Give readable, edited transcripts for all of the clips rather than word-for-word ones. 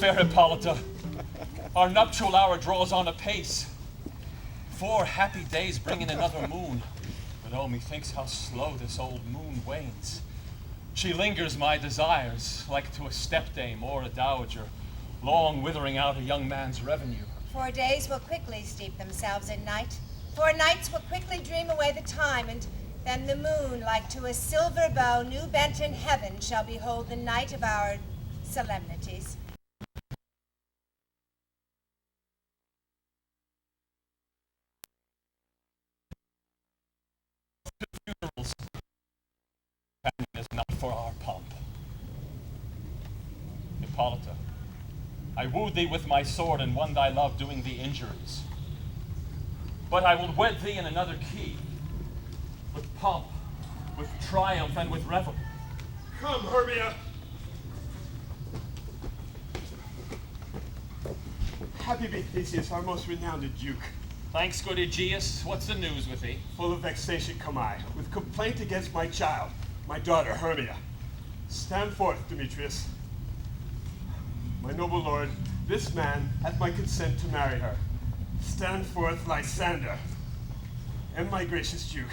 fair Hippolyta. Our nuptial hour draws on apace. 4 happy days bring in another moon. But oh, methinks how slow this old moon wanes. She lingers my desires, like to a stepdame or a dowager, long withering out a young man's revenue. 4 days will quickly steep themselves in night. 4 nights will quickly dream away the time, and then the moon, like to a silver bow new bent in heaven, shall behold the night of our solemnities. Funerals is not for our pomp. Hippolyta, I wooed thee with my sword and won thy love doing thee injuries. But I will wed thee in another key, with pomp, with triumph, and with revel. Come, Hermia. Happy be Theseus, our most renowned Duke. Thanks, good Aegeus. What's the news with thee? Full of vexation come I, with complaint against my child, my daughter Hermia. Stand forth, Demetrius. My noble lord, this man hath my consent to marry her. Stand forth, Lysander. And my gracious Duke,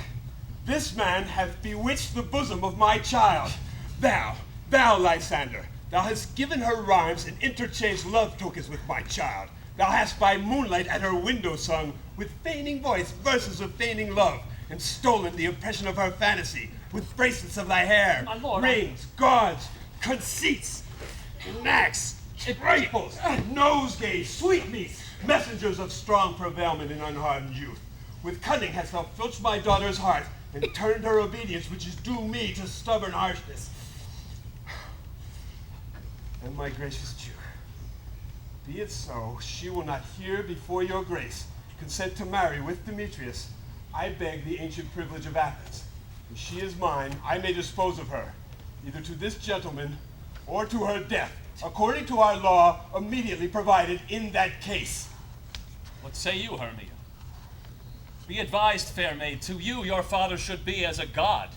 this man hath bewitched the bosom of my child. Thou, Lysander, thou hast given her rhymes and interchanged love tokens with my child. Thou hast by moonlight at her window sung, with feigning voice, verses of feigning love, and stolen the impression of her fantasy, with bracelets of thy hair, my lord, rings, gauds, conceits, knacks, trifles, nosegays, sweetmeats, messengers of strong prevailment in unhardened youth. With cunning hast thou filched my daughter's heart, and turned her obedience, which is due me, to stubborn harshness. And my gracious Duke, be it so, she will not here before your grace consent to marry with Demetrius. I beg the ancient privilege of Athens. If she is mine, I may dispose of her, either to this gentleman or to her death, according to our law immediately provided in that case. What say you, Hermia? Be advised, fair maid, to you your father should be as a god.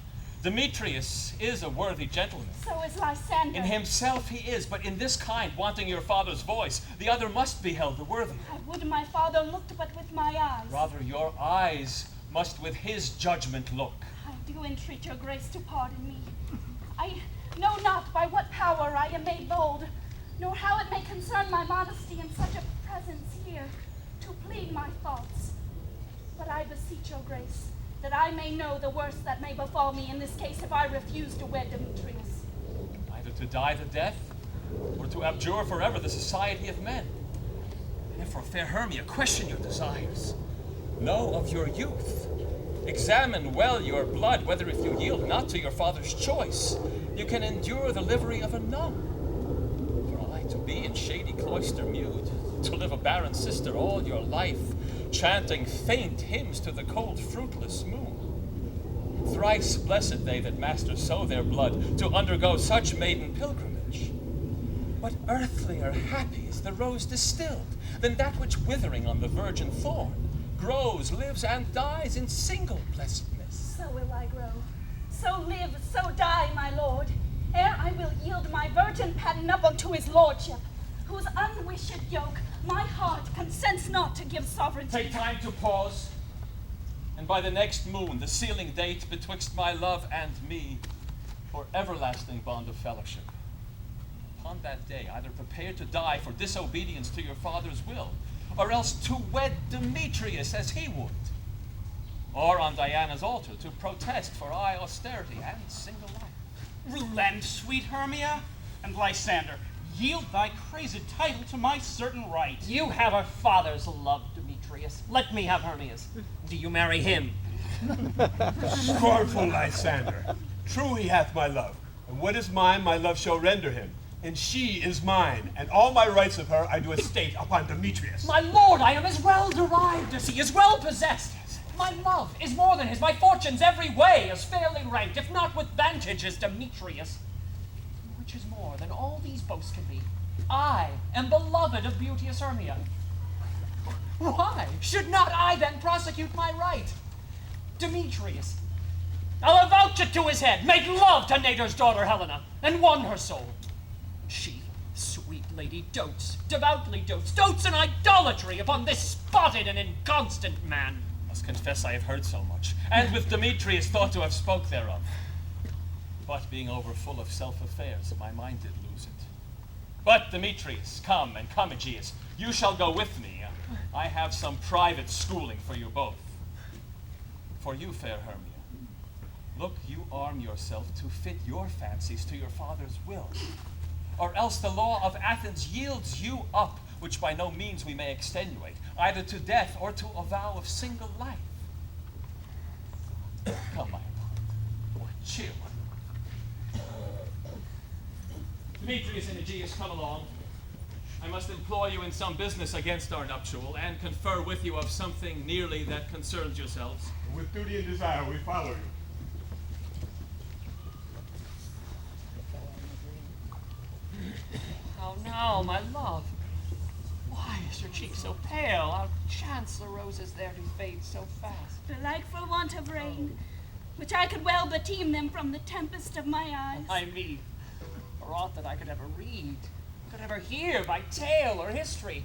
Demetrius is a worthy gentleman. So is Lysander. In himself he is, but in this kind, wanting your father's voice, the other must be held the worthy. I would my father looked but with my eyes. Rather, your eyes must with his judgment look. I do entreat your grace to pardon me. I know not by what power I am made bold, nor how it may concern my modesty in such a presence here, to plead my thoughts. But I beseech your grace, that I may know the worst that may befall me in this case if I refuse to wed Demetrius. Either to die the death, or to abjure forever the society of men. Therefore, fair Hermia, question your desires. Know of your youth. Examine well your blood, whether if you yield not to your father's choice, you can endure the livery of a nun. For are I to be in shady cloister mute, to live a barren sister all your life, chanting faint hymns to the cold, fruitless moon? Thrice blessed they that master so their blood to undergo such maiden pilgrimage. What earthlier happy is the rose distilled than that which withering on the virgin thorn grows, lives, and dies in single blessedness? So will I grow, so live, so die, my lord, ere I will yield my virgin patent up unto his lordship, whose unwished yoke my heart consents not to give sovereignty. Take time to pause, and by the next moon, the sealing date betwixt my love and me, for everlasting bond of fellowship. Upon that day, either prepare to die for disobedience to your father's will, or else to wed Demetrius as he would, or on Diana's altar to protest for aye austerity and single life. Relent, sweet Hermia, and Lysander, yield thy crazed title to my certain right. You have her father's love, Demetrius. Let me have Hermia's. Do you marry him? Scornful Lysander, true he hath my love, and what is mine my love shall render him. And she is mine, and all my rights of her I do estate upon Demetrius. My lord, I am as well derived as he, as well possessed. My love is more than his, my fortunes every way as fairly ranked, if not with vantage, as Demetrius. Which is more than all these boasts can be, I am beloved of beauteous Hermia. Why should not I then prosecute my right? Demetrius, I'll avouch it to his head, made love to Nader's daughter Helena, and won her soul. She, sweet lady dotes, devoutly dotes in idolatry upon this spotted and inconstant man. Must confess I have heard so much, and with Demetrius thought to have spoke thereof. But being over full of self-affairs, my mind did lose it. But Demetrius, come, and come, Aegeus, you shall go with me. I have some private schooling for you both. For you, fair Hermia, look, you arm yourself to fit your fancies to your father's will, or else the law of Athens yields you up, which by no means we may extenuate, either to death or to a vow of single life. Come, my lord, cheer one. Demetrius and Aegeus, come along. I must employ you in some business against our nuptial, and confer with you of something nearly that concerns yourselves. With duty and desire, we follow you. How now, my love? Why is your cheek so pale? How chance the roses there do fade so fast? Belike for want of rain, which I could well beteem them from the tempest of my eyes. I mean, for aught that I could ever read, could ever hear by tale or history.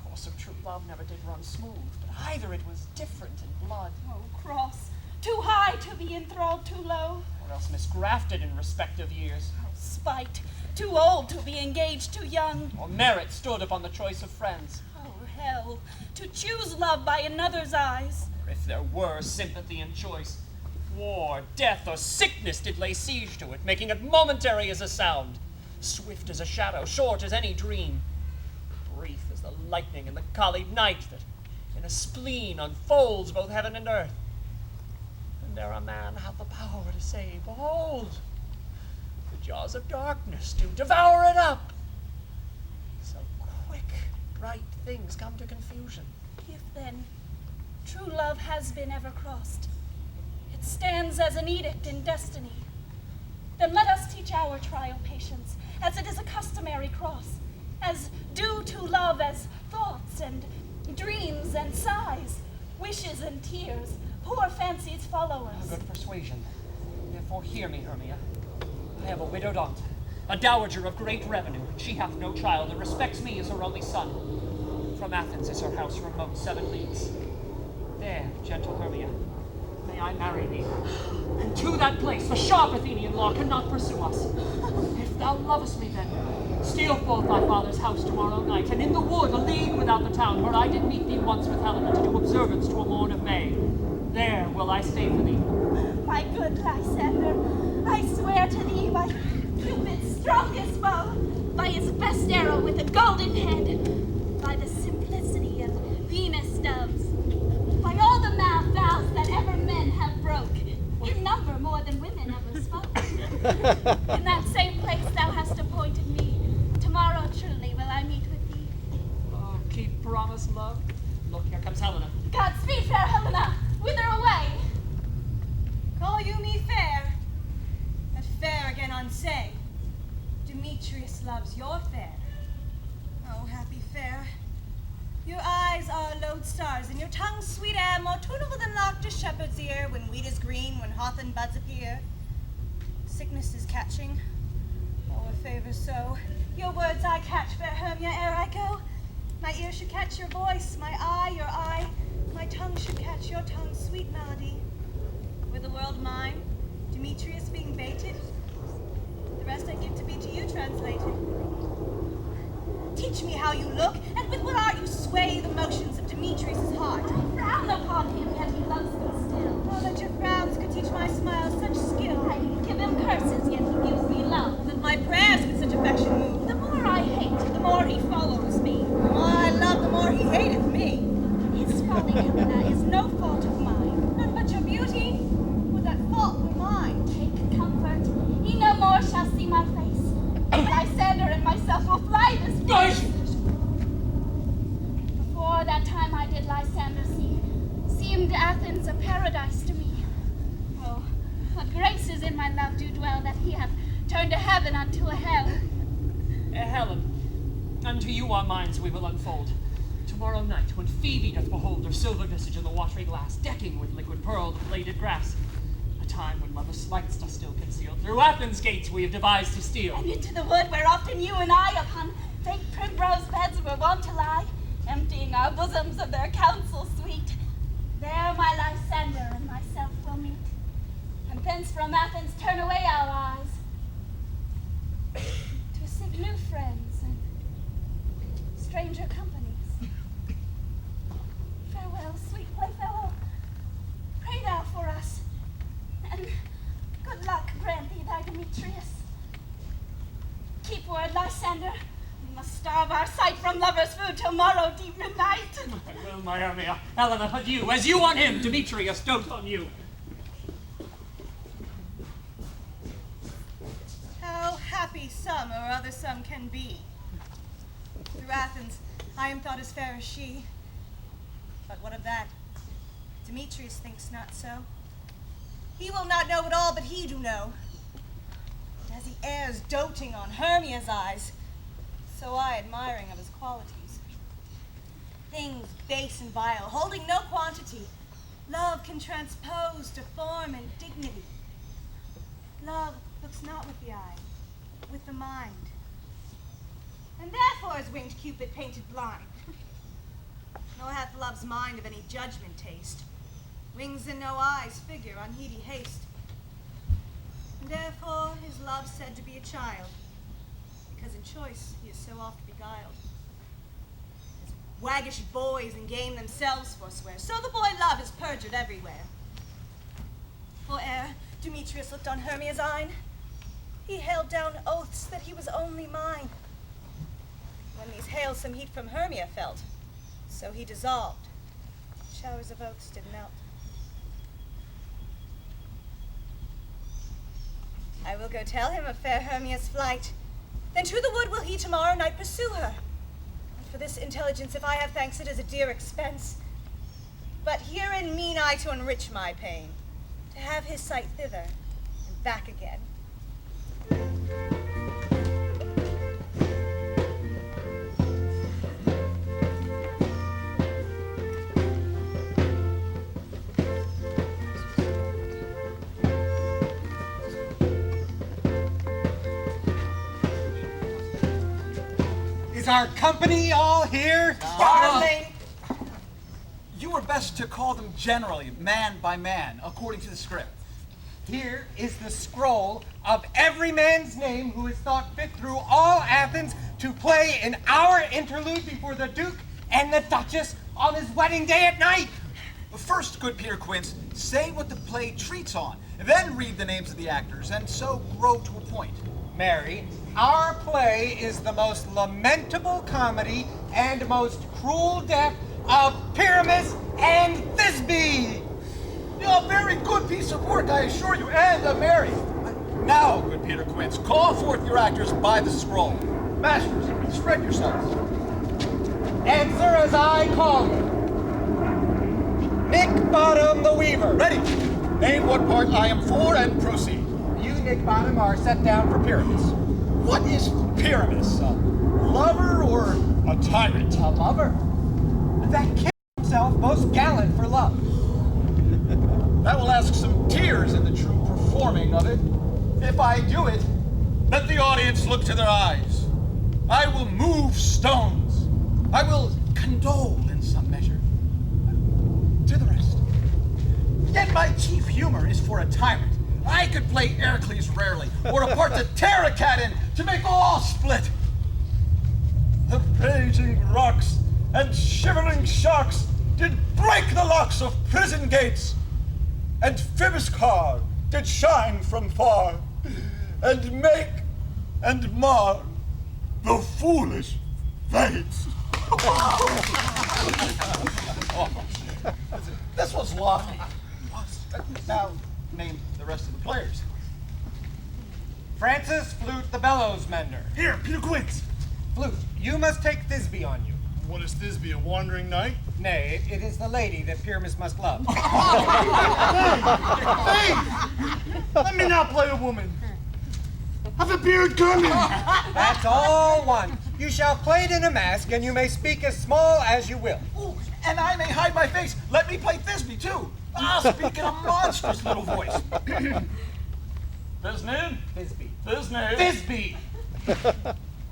Course of true love never did run smooth, but either it was different in blood, Oh, cross, too high to be enthralled too low. or else misgrafted in respective years, Oh, spite, too old to be engaged too young. or merit stood upon the choice of friends. Oh, hell, to choose love by another's eyes. Or if there were sympathy in choice, war, death, or sickness did lay siege to it, making it momentary as a sound, swift as a shadow, short as any dream, brief as the lightning in the collied night that in a spleen unfolds both heaven and earth. And there a man hath the power to say, behold, the jaws of darkness do devour it up. So quick, bright things come to confusion. If then true love has been ever crossed, it stands as an edict in destiny. Then let us teach our trial patience, as it is a customary cross, as due to love as thoughts and dreams and sighs, wishes and tears, poor fancies follow A us. good persuasion. Therefore hear me, Hermia. I have a widowed aunt, a dowager of great revenue. She hath no child, and respects me as her only son. From Athens is her house remote 7 leagues. There, gentle Hermia, may I marry thee. And to that place the sharp Athenian law cannot pursue us. If thou lovest me then, steal forth thy father's house tomorrow night, and in the wood, a league without the town, where I did meet thee once with Helena to do observance to a morn of May. There will I stay for thee. My good Lysander, I swear to thee by Cupid's strongest bow, by his best arrow with a golden head, by the simplicity of Venus doves, by all the mad vows that ever men have broke, in number more than women ever spoke. In that same place thou hast appointed me, tomorrow truly will I meet with thee. Oh, keep promise, love. Look, here comes Helena. Godspeed, fair Helena, whither away? Call you me fair, but fair again unsay. Demetrius loves your fair. Oh, happy fair. Your eyes are lodestars, and your tongue's sweet air more tuneful than laughter shepherd's ear, when wheat is green, when hawthorn buds appear. Sickness is catching, oh, a favor so. Your words I catch, fair Hermia, ere I go. My ear should catch your voice, my eye your eye, my tongue should catch your tongue's sweet melody. Were the world mine, Demetrius being baited, the rest I give to be to you translated. Teach me how you look, and with what art you sway the motions of Demetrius' heart. I frown upon him, yet he loves me still. Oh, that your frowns could teach my smiles such skill. I give him curses, yet he gives me love. That my prayers with such affection move. The more I hate, the more he follows me. The more I love, the more he hateth me. His folly, Helena, is no fault of mine. None but your beauty, would that fault were mine. Take comfort, he no more shall see my face. Lysander and myself will fly this place. Before that time I did Lysander see, seemed Athens a paradise to me. Oh, what graces in my love do dwell, that he hath turned a heaven unto a hell. Helen, unto you our minds we will unfold. Tomorrow night, when Phoebe doth behold her silver visage in the watery glass, decking with liquid pearl the bladed grass, a time when lovers' slights are still concealed. Through Athens' gates we have devised to steal. And into the wood where often you and I upon faint primrose beds were wont to lie, emptying our bosoms of their counsel sweet. There my Lysander and myself will meet, and thence from Athens turn away our eyes to seek new friends and stranger companies. Farewell, sweet playfellow. Pray thou for us, and good luck grant thee thy Demetrius. Keep word, Lysander. We must starve our sight from lovers' food till morrow deep midnight. Well, my Hermia, Helena, adieu. As you on him, Demetrius, dote on you. How happy some or other some can be. Through Athens, I am thought as fair as she. But what of that? Demetrius thinks not so. He will not know it all, but he do know. And as he errs doting on Hermia's eyes, so I admiring of his qualities. Things base and vile, holding no quantity, love can transpose to form and dignity. Love looks not with the eye, with the mind. And therefore is winged Cupid painted blind. Nor hath love's mind of any judgment taste. Wings in no eyes figure unheedy haste. And therefore is love said to be a child, because in choice he is so oft beguiled. As waggish boys in game themselves forswear, so the boy love is perjured everywhere. For ere Demetrius looked on Hermia's eyne, he held down oaths that he was only mine. When these hails some heat from Hermia felt, so he dissolved, showers of oaths did melt. I will go tell him of fair Hermia's flight, then to the wood will he tomorrow night pursue her. And for this intelligence, if I have thanks, it is a dear expense. But herein mean I to enrich my pain, to have his sight thither and back again. Is our company all here? Darling! You were best to call them generally, man by man, according to the script. Here is the scroll of every man's name who is thought fit through all Athens to play in our interlude before the Duke and the Duchess on his wedding day at night. First, good Peter Quince, say what the play treats on, then read the names of the actors, and so grow to a point. Mary, our play is the most lamentable comedy and most cruel death of Pyramus and Thisbe. A very good piece of work, I assure you, and Mary. Now, good Peter Quince, call forth your actors by the scroll. Masters, spread yourselves. Answer as I call you. Nick Bottom the Weaver. Ready. Name what part I am for and proceed. You, Nick Bottom, are set down for Pyramus. What is Pyramus? A lover or a tyrant? A lover. That killed himself most gallant for love. That will ask some tears in the true performing of it. If I do it, let the audience look to their eyes. I will move stones. I will condole in some measure. To the rest. Yet my chief humor is for a tyrant. I could play Heracles rarely, or a part to tear a cat in, to make all split. The raging rocks and shivering sharks did break the locks of prison gates, and Phibiscar did shine from far, and make and mar the foolish fates. This was lofty. Now, name the rest of the players. Francis Flute the bellows mender. Here, Peter Quince. Flute, you must take Thisbe on you. What is Thisbe, a wandering knight? Nay, it is the lady that Pyramus must love. Hey! Let me not play a woman. Have a beard coming. That's all one. You shall play it in a mask, and you may speak as small as you will. Ooh, And I may hide my face. Let me play Thisbe, too. I'll speak in a monstrous little voice. Thisbe? Thisbe. Thisbe. Thisbe!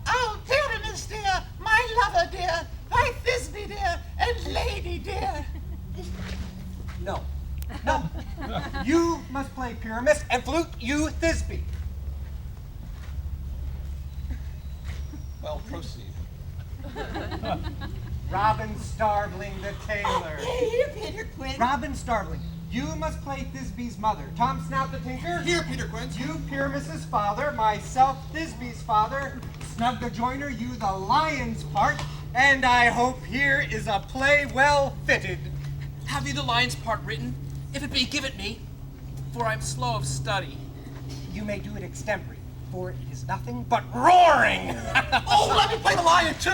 Oh, Pyramus dear, my lover dear, my Thisbe dear, and lady dear. No. No. You must play Pyramus, and flute you Thisbe. Well, proceed. Robin Starveling the tailor. Here, Peter Quinn. Robin Starveling, you must play Thisbe's mother. Tom Snout the tinker. Here, Peter Quince. You Pyramus's father, myself Thisbe's father, Snug the joiner, you the lion's part, and I hope here is a play well fitted. Have you the lion's part written? If it be, give it me, for I'm slow of study. You may do it extempore, for it is nothing but roaring. Oh, let me play the lion, too.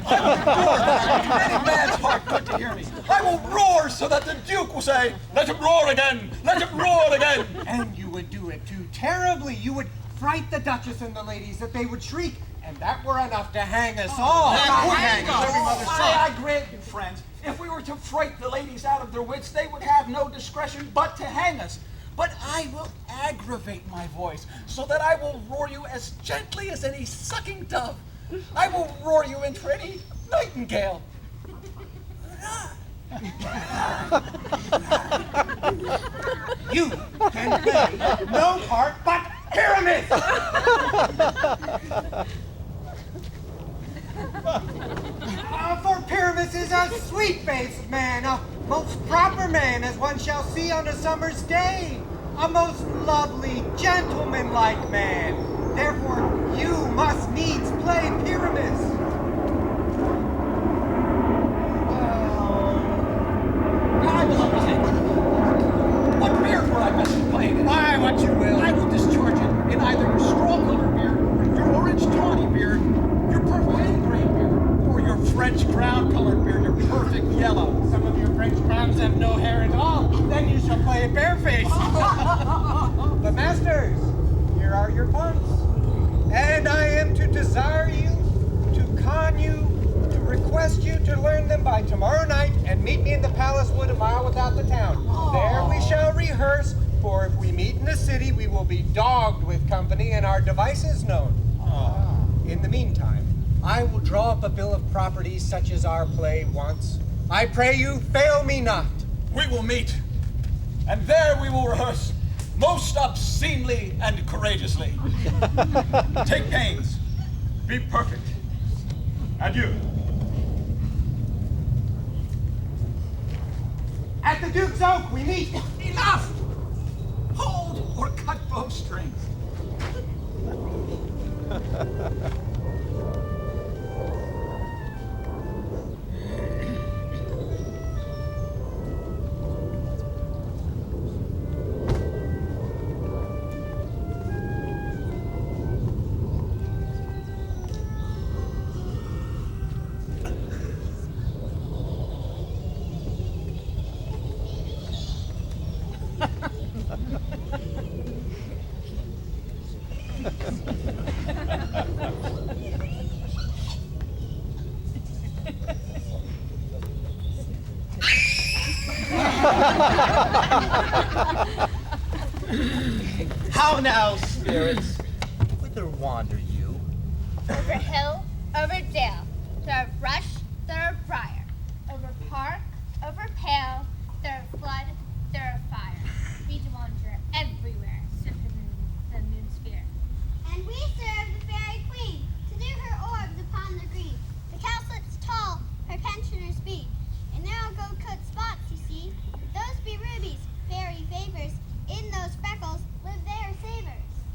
I will roar. Any man's heart good to hear me. I will roar so that the Duke will say, let him roar again. Let him roar again. And you would do it too terribly. You would fright the Duchess and the ladies that they would shriek, and that were enough to hang us all. That would hang us. Every mother's son. I grant you, friends, if we were to fright the ladies out of their wits, they would have no discretion but to hang us. But I will aggravate my voice so that I will roar you as gently as any sucking dove. I will roar you into any nightingale. You can play no part but Pyramus! For Pyramus is a sweet-faced man, a most proper man as one shall see on a summer's day, a most lovely, gentlemanlike man. Therefore, you must needs play Pyramus. I will undertake. What beer will I best play in? Why, what you will. I will discharge it in either your straw-colored beer, your orange tawny beer, your purple and gray beer, or your French crown-colored beer, your perfect yellow. Some of your French crowns have no hair at all. Then you shall play a bareface. But masters, here are your parts. And I am to desire you, to con you, to request you to learn them by tomorrow night and meet me in the palace wood a mile without the town. There we shall rehearse, for if we meet in the city, we will be dogged with company and our devices known. In the meantime, I will draw up a bill of properties such as our play wants. I pray you, fail me not. We will meet, and there we will rehearse most obscenely and courageously. Take pains. Be perfect. Adieu. At the Duke's Oak, we meet. Enough! Hold or cut bowstrings. How now, spirits? Whither wander you? Over hill, over dale, through brush, through briar, over park, over pale, through flood, through fire. We wander everywhere, swift the moon sphere. And we serve the fairy queen, to do her orbs upon the green. The cowslips tall, her pensioners be, and now go cut spots, you see. Those be rubies, fairy favors, in those freckles live their savors.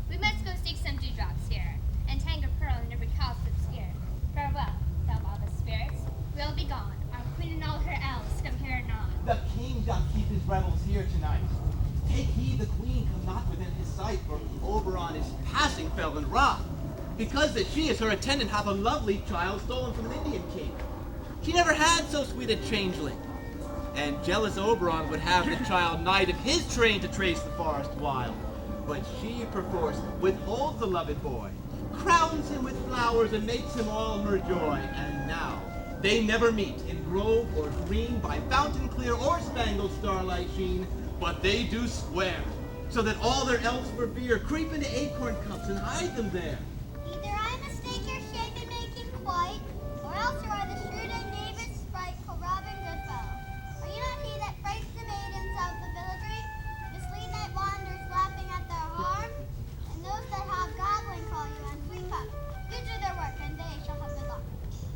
We must go seek some dewdrops here, and hang a pearl in every cowslip spear. Farewell, thou lawless spirits, we'll be gone. Our queen and all her elves come here anon. The king doth keep his revels here tonight. Take heed the queen come not within his sight, for Oberon is passing fell in wrath, because that she as her attendant hath a lovely child stolen from an Indian king. She never had so sweet a changeling. And jealous Oberon would have the child knight of his train to trace the forest wild. But she perforce withholds the loved boy, crowns him with flowers and makes him all her joy. And now, They never meet in grove or green, by fountain clear or spangled starlight sheen, but they do swear, so that all their elves for fear creep into acorn cups and hide them there. Either I mistake your shape in making quite, or else you are the shrewd and knavish sprite called Robin Goodfellow. Are you not he that frights the maidens of the villagery, mislead night wanderers laughing at their harm, and those that have goblin call you and sweet pup? You do their work, and they shall have the luck.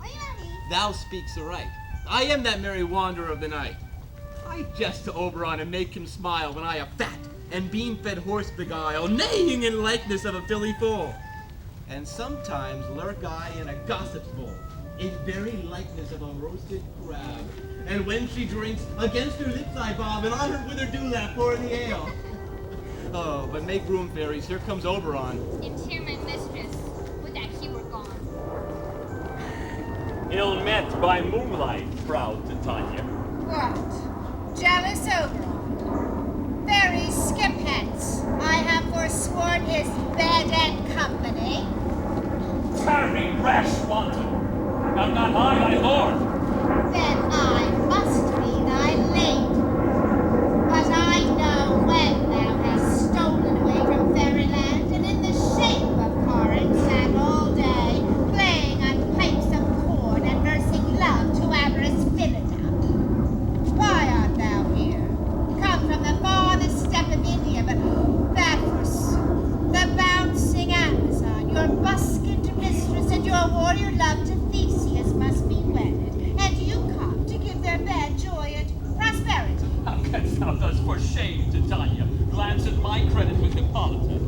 Are you not he? Thou speaks aright. I am that merry wanderer of the night. I jest to Oberon and make him smile when I a fat and bean-fed horse beguile, neighing in likeness of a filly foal. And sometimes lurk I in a gossip's bowl, in very likeness of a roasted crab. And when she drinks, against her lips I bob, and on her withered dewlap pour the ale. Oh, but make room, fairies, here comes Oberon. It's here, my mistress. Would that he were gone. Ill met by moonlight, proud Titania. What? Jealous Oberon? Fairy, skip hence. I have forsworn his bed and company. Tarry, rash wanton! Am not I thy lord? Then I must be thy lady. But I know when thou hast stolen away from fairyland, and in the shape of Corin sat all day, playing on pipes of corn and nursing love to amorous Philida. Why art thou here? Come from the farthest steppe of India, but that forsooth, the bouncing Amazon, your buskined mistress and your warrior love to Theseus must be wedded, and you come to give their bed joy and prosperity. How canst thou thus for shame, Titania, glance at my credit with Hippolyta,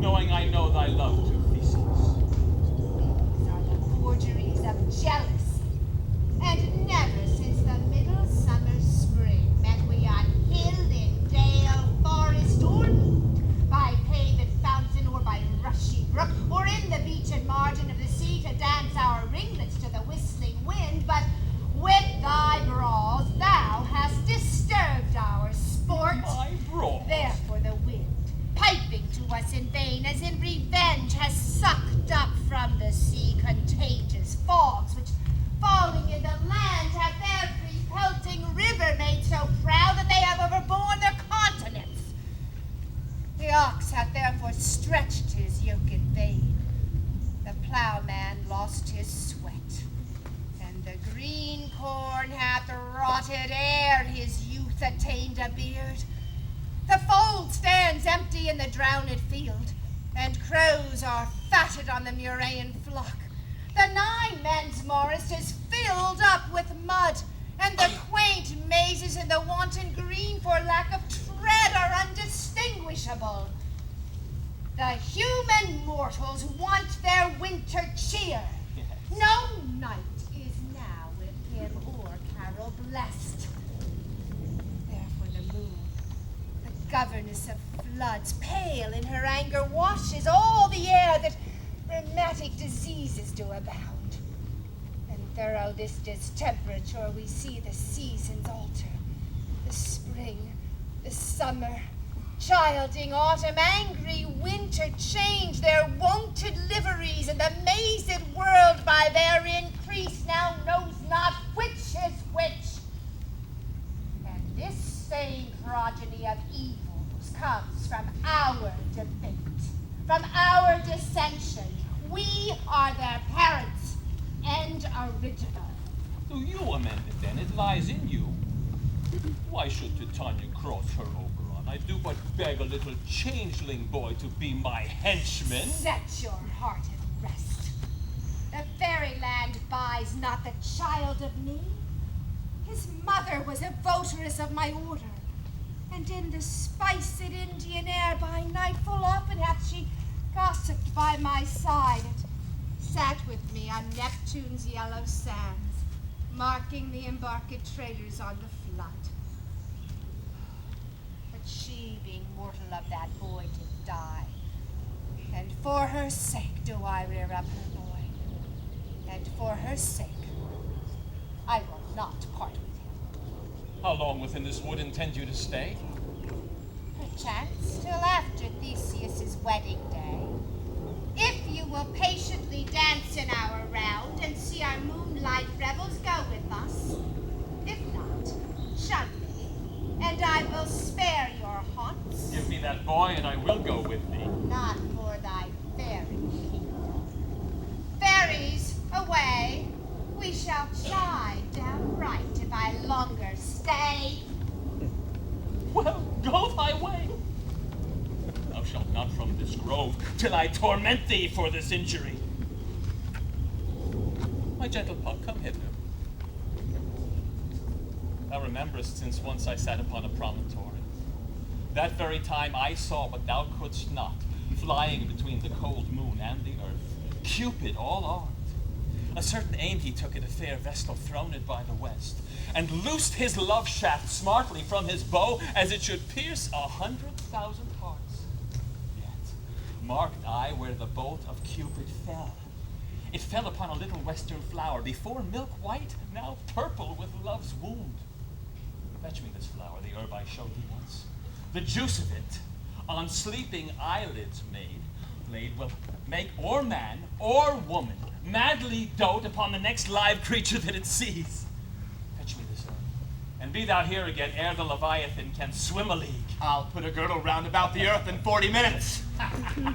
knowing I know thy love to Theseus? These are the forgeries of jealousy, and never since the middle summer spring met we on hill, in dale, forest, or mead, by paved fountain or by rushy brook, or in the beach and margin of the sea to dance our ringlets to the whistling wind, but with thy brawls thou hast disturbed our sport. My brawls? Therefore the wind, piping to us in vain, as in revenge, has sucked up from the sea contagious fogs, which falling in the land hath every pelting river made so proud that they have overborne their continents. The ox hath therefore stretched his yoke in vain. The plowman lost his sweat, and the green corn hath rotted ere his youth attained a beard. The fold stands empty in the drowned field, and crows are fatted on the Murraean flock. The 9 men's morris is filled up with mud, and the quaint mazes in the wanton green for lack of tread are undistinguishable. The human mortals want their winter cheer. Yes. No night is now with him or Carol blessed. Therefore the moon, the governess of floods, pale in her anger, washes all the air that rheumatic diseases do abound. And through this distemperature we see the seasons alter. The spring, the summer, childing autumn, angry winter change their wonted liveries, and the mazed world by their increase now knows not which is which. And this same progeny of evils comes from our debate, from our dissension. We are their parents and original. Do you amend it then? It lies in you. Why should Titania cross her Oberon? I do but beg a little changeling boy to be my henchman. Set your heart at rest. The fairyland buys not the child of me. His mother was a votaress of my order, and in the spiced Indian air by night full often hath she gossiped by my side, and sat with me on Neptune's yellow sands, marking the embarked traders on the flood. But she, being mortal of that boy, did die, and for her sake do I rear up her boy, and for her sake I will not part with him. How long within this wood intend you to stay? Perchance till after Theseus's wedding day. If you will patiently dance in our round and see our moonlight revels go with us. If not, shun me, and I will spare your haunts. Give me that boy, and I will go with thee. Not for thy fairy kingdom. Fairies, away! We shall chide downright if I longer stay. Well, go thy way. Thou shalt not from this grove till I torment thee for this injury. My gentle puck, come hither. Thou rememberest since once I sat upon a promontory. That very time I saw what thou couldst not, flying between the cold moon and the earth, Cupid all armed. A certain aim he took at a fair vestal throned by the west, and loosed his love shaft smartly from his bow, as it should pierce 100,000 hearts. Yet marked I where the bolt of Cupid fell. It fell upon a little western flower, before milk white, now purple with love's wound. Fetch me this flower, the herb I showed thee once. The juice of it, on sleeping eyelids laid, will make or man or woman madly dote upon the next live creature that it sees. Fetch me this herb, and be thou here again ere the Leviathan can swim a league. I'll put a girdle round about the earth in 40 minutes. Having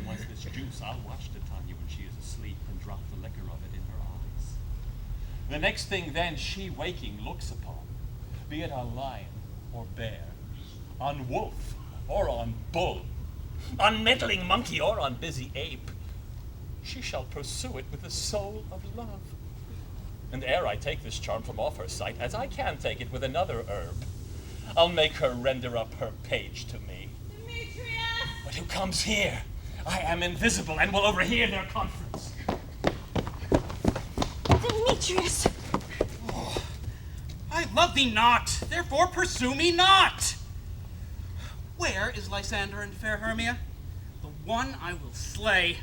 once this juice, I'll watch Titania when she is asleep and drop the liquor of it in her eyes. The next thing then she waking looks upon, be it on lion or bear, on wolf or on bull, on meddling monkey or on busy ape, she shall pursue it with the soul of love. And ere I take this charm from off her sight, as I can take it with another herb, I'll make her render up her page to me. Demetrius! But who comes here? I am invisible and will overhear their conference. Demetrius! Oh, I love thee not, therefore pursue me not. Where is Lysander and fair Hermia? The one I will slay,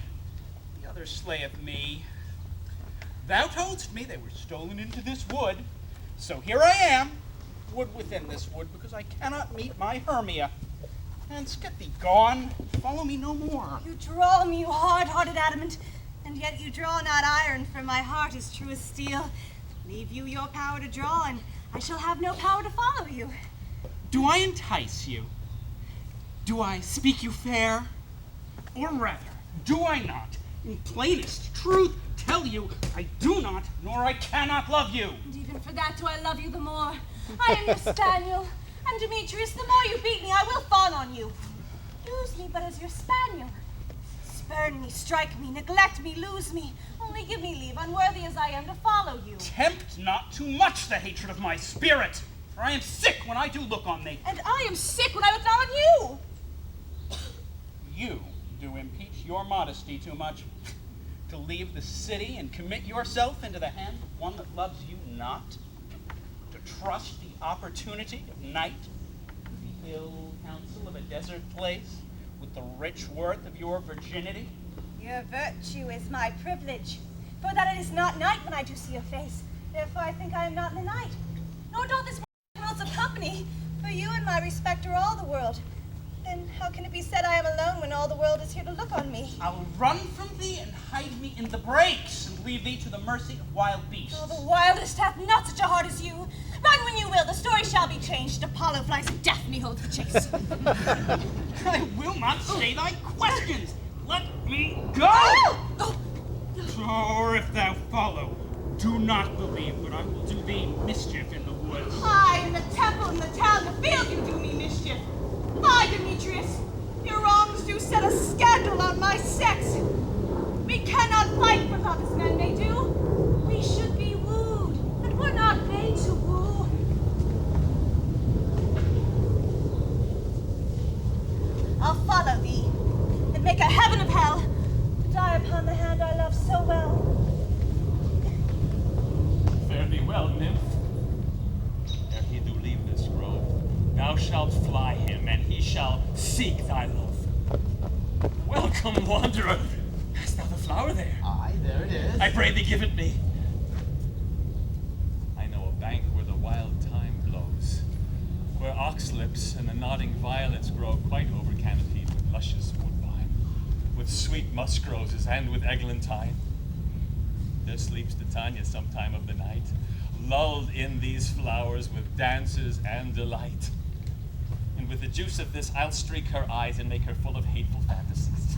the other slayeth me. Thou toldst me they were stolen into this wood, so here I am, wood within this wood, because I cannot meet my Hermia. Hence, get thee gone, follow me no more. You draw me, you hard-hearted adamant, and yet you draw not iron, for my heart is true as steel. Leave you your power to draw, and I shall have no power to follow you. Do I entice you? Do I speak you fair? Or rather, do I not, in plainest truth, tell you I do not, nor I cannot love you? And even for that do I love you the more. I am your spaniel, and Demetrius, the more you beat me, I will fawn on you. Use me but as your spaniel. Spurn me, strike me, neglect me, lose me. Only give me leave, unworthy as I am, to follow you. Tempt not too much the hatred of my spirit, for I am sick when I do look on thee. And I am sick when I look not on you. You do impeach your modesty too much. To leave the city and commit yourself into the hands of one that loves you not. To trust the opportunity of night, the ill counsel of a desert place, with the rich worth of your virginity. Your virtue is my privilege, for that it is not night when I do see your face. Therefore I think I am not in the night. Nor doth this world's of company, for you and my respect are all the world. Then how can it be said I am alone when all the world is here to look on me? I will run from thee and hide me in the brakes, and leave thee to the mercy of wild beasts. Oh, the wildest hath not such a heart as you. Run when you will, the story shall be changed. Apollo flies and Daphne holds the chase. I will not say thy questions. Let me go! Oh! Or if thou follow, do not believe, but I will do thee mischief in the woods. I, in the temple, in the town, the field, you do me mischief. I, Demetrius, your wrongs do set a scandal on my sex. We cannot fight for love as men may do. We should be wooed, and we're not made to woo. I'll follow thee, and make a heaven of hell, to die upon the hand I love so well. Fare thee well, nymph. Ere he do leave this grove, thou shalt fly him, and he shall seek thy love. Welcome, wanderer. Hast thou the flower there? Aye, there it is. I pray thee give it me. I know a bank where the wild thyme blows, where oxlips and the nodding violets grow quite over-canopied with luscious woodbine. with sweet musk roses and with eglantine. There sleeps Titania some time of the night, lulled in these flowers with dances and delight. And with the juice of this, I'll streak her eyes and make her full of hateful fantasies.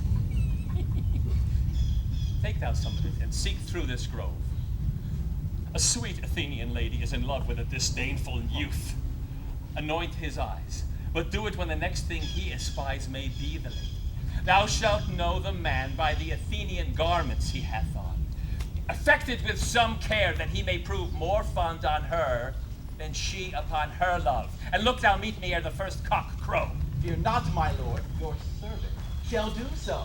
Take thou some of it and seek through this grove. A sweet Athenian lady is in love with a disdainful youth. Anoint his eyes, but do it when the next thing he espies may be the lady. Thou shalt know the man by the Athenian garments he hath on, affected with some care that he may prove more fond on her than she upon her love. And look thou meet me ere the first cock crow. Fear not, my lord, your servant shall do so.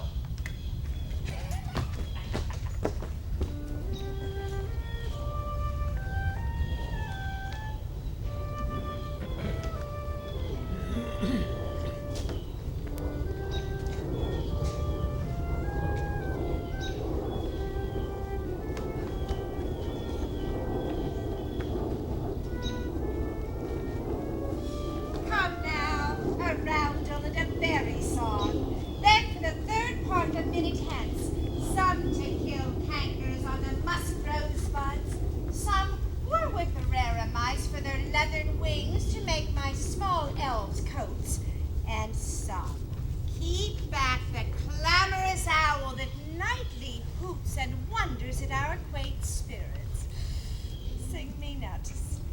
Come now, a roundel and a merry song. Then for the third part a minute hence, some to kill cankers on the musk rose buds, some were with the rare mice for their leathern wings to make my small elves' coats, and some keep back the clamorous owl that nightly hoots and wonders at our quaint spirits. Sing me now to sleep,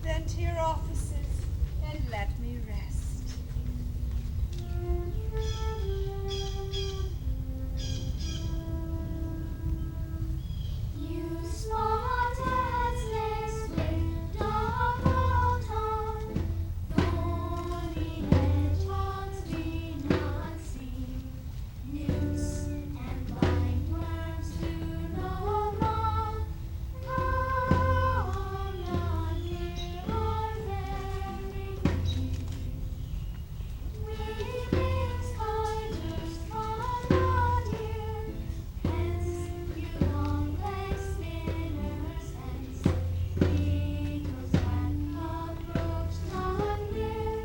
then to your offices, and let me rest. You spot as next with dog on, thorny hedgehogs be not seen, newts and blind worms do no wrong. Come not near our very green. Weaving spiders come not here, hence you long-legged spinners hence. Eagles that approach not near,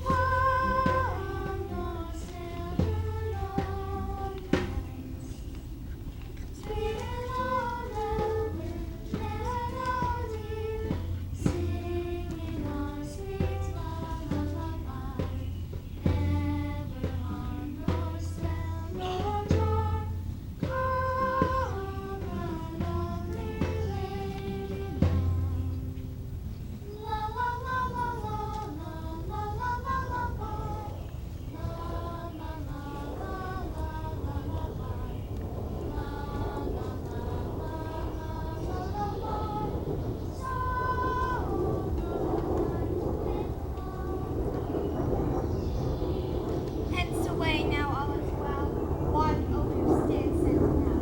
come nor sail you long nights. Till all melody, singing our sweet lullaby. Never harm nor spell nor charm, come a lovely lady now. La la la la la la la la la la la. La la la la la la la la. La la la la la la la. Hence away now all is well, one odor stands sentinel.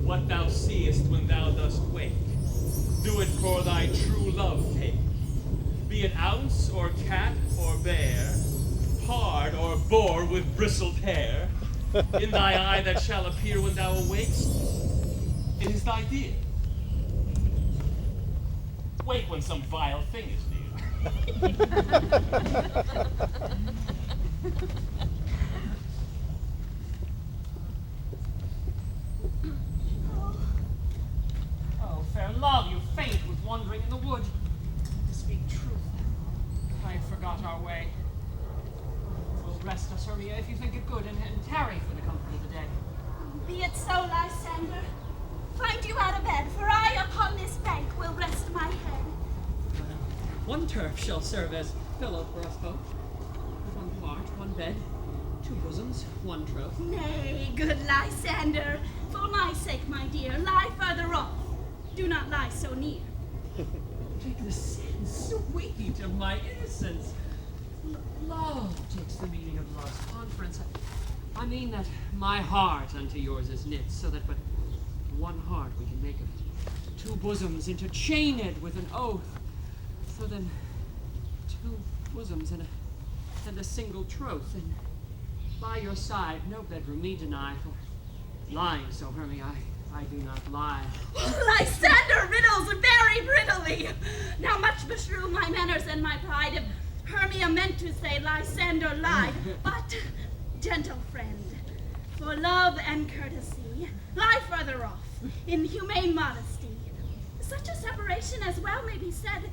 What thou seest when thou dost wake, do it for thy true love take. Be it ounce or cat or bear, hard or boar with bristled hair, in thy eye that shall appear when thou awakest, it is thy dear. Wake when some vile thing is near. Oh, fair love, you faint with wandering in the wood. To speak truth, I forgot our way. Will rest us, Hermia, if you think it good, and tarry for the company of the day. Be it so, Lysander. Find you out of bed, for I upon this bank will rest my head. One turf shall serve as pillow for us both. One part, one bed, two bosoms, one troth. Nay, good Lysander, for my sake, my dear, lie further off. Do not lie so near. Take the sin, sweet of my innocence. Love takes the meaning of love's conference. I mean that my heart unto yours is knit, so that but one heart we can make of it. 2 bosoms interchained with an oath, so then 2 bosoms and a single troth, and by your side no bedroom me deny, for lying so, Hermia, I do not lie. Lysander riddles very prettily. Now much beshrew my manners and my pride if Hermia meant to say Lysander lied. But, gentle friend, for love and courtesy, lie further off, in humane modesty. Such a separation, as well may be said,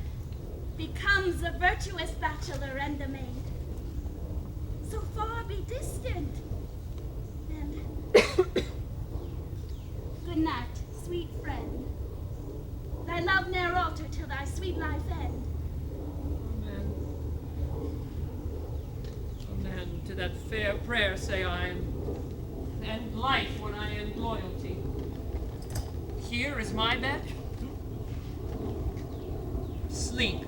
becomes a virtuous bachelor and a maid. So far be distant, and good night, sweet friend. Thy love ne'er alter till thy sweet life end. Amen. To that fair prayer say I, and life when I end loyalty. Here is my bed. Sleep.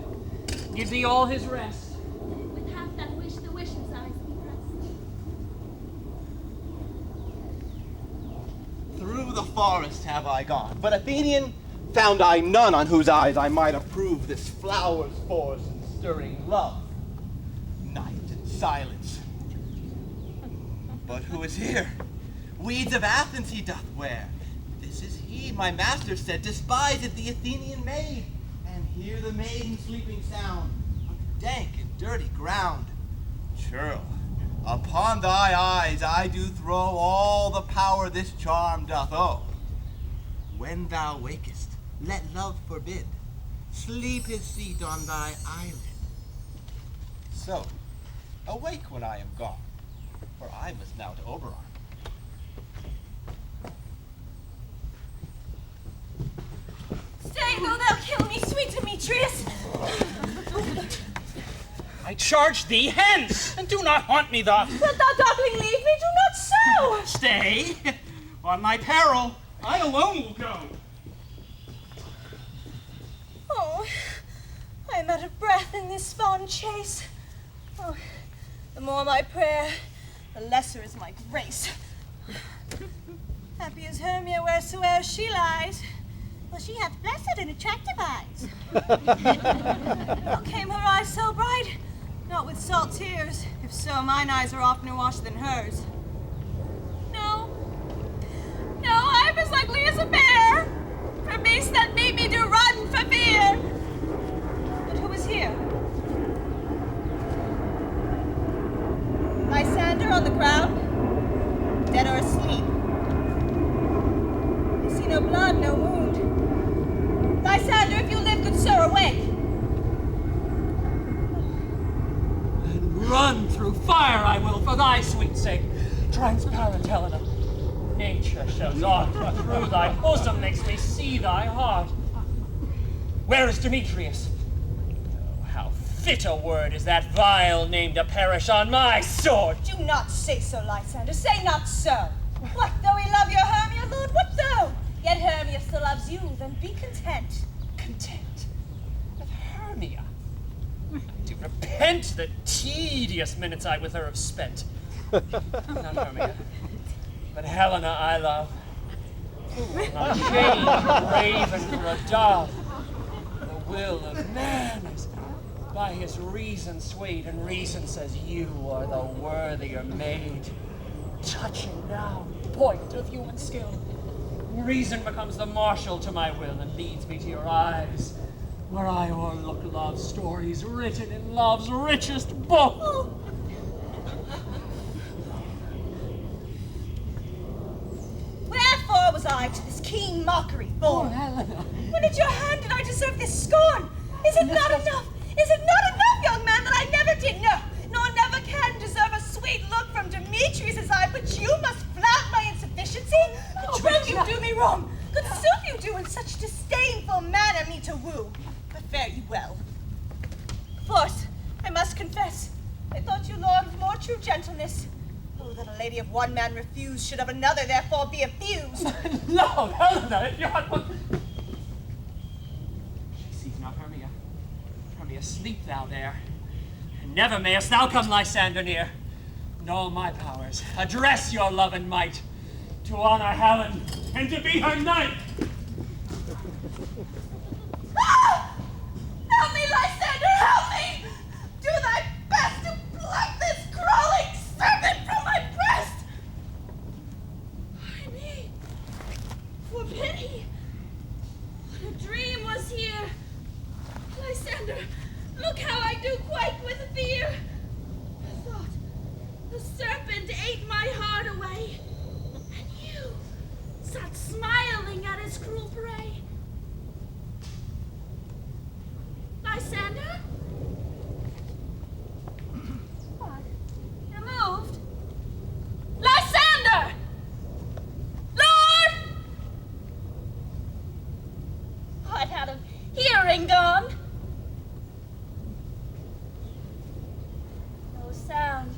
Give thee all his rest. With half that wish, the wishes eyes be pressed. Through the forest have I gone, but Athenian found I none on whose eyes I might approve this flower's force and stirring love. Night and silence. But who is here? Weeds of Athens he doth wear. This is he, my master said, despiseth the Athenian maid. And hear the maiden sleeping sound on dank and dirty ground. Churl, upon thy eyes I do throw all the power this charm doth owe. When thou wakest, let love forbid, sleep his seat on thy eyelid. So, awake when I am gone, for I must now to Oberon. Stay, though thou kill me, sweet Demetrius. I charge thee, hence, and do not haunt me thus. Wilt thou, darkling, leave me? Do not so. Stay. On my peril, I alone will go. Oh, I am out of breath in this fond chase. Oh, the more my prayer, the lesser is my grace. Happy is Hermia wheresoe'er she lies, for she hath blessed and attractive eyes. How came her eyes so bright? Not with salt tears. If so, mine eyes are oftener washed than hers. No, I'm as ugly as a bear, for beasts that meet me do run for fear. But who is here? Lysander on the ground, dead or asleep. I see no blood, no wound. Lysander, if you live, good sir, awake. And run through fire I will for thy sweet sake. Transparent Helena, nature shows aught, but through thy bosom makes me see thy heart. Where is Demetrius? Oh, how fit a word is that vile name to perish on my sword. Do not say so, Lysander, say not so. What though he love your Hermia, Lord, what though? Yet Hermia still loves you, then be content. Content with Hermia. I do repent the tedious minutes I with her have spent. Not Hermia, but Helena I love. Who will not change a raven for a dove? The will of man is by his reason swayed, and reason says you are the worthier maid. Touching now, point of human skill. Reason becomes the marshal to my will and leads me to your eyes, where I o'erlook love stories written in love's richest book. Oh. Wherefore was I to this keen mockery born? When at your hand did I deserve this scorn? Is it not enough? Is it not enough, young man, that I never did know, nor never can deserve a sweet look from Demetrius' eye, but you must flout my insufficiency? Oh, well, you do me wrong. Good sooth you do in such disdainful manner me to woo. But fare you well. Forth, I must confess, I thought you, Lord, with more true gentleness. Oh, that a lady of one man refuse should of another therefore be abused. No, Helena, if you're not... She sees not Hermia. Hermia, sleep thou there. And never mayest thou come Lysander near. And all my powers, address your love and might to honor Helen and to be her knight. Help me, Lysander, help me! Do thy best to pluck this crawling serpent from my breast! Ay me, for pity! What a dream was here! Lysander, look how I do quake with fear! I thought the serpent ate my heart away, and you sat smiling at his cruel prey. Lysander? What? You moved? Lysander! Lord! What, out of hearing gone? No sound.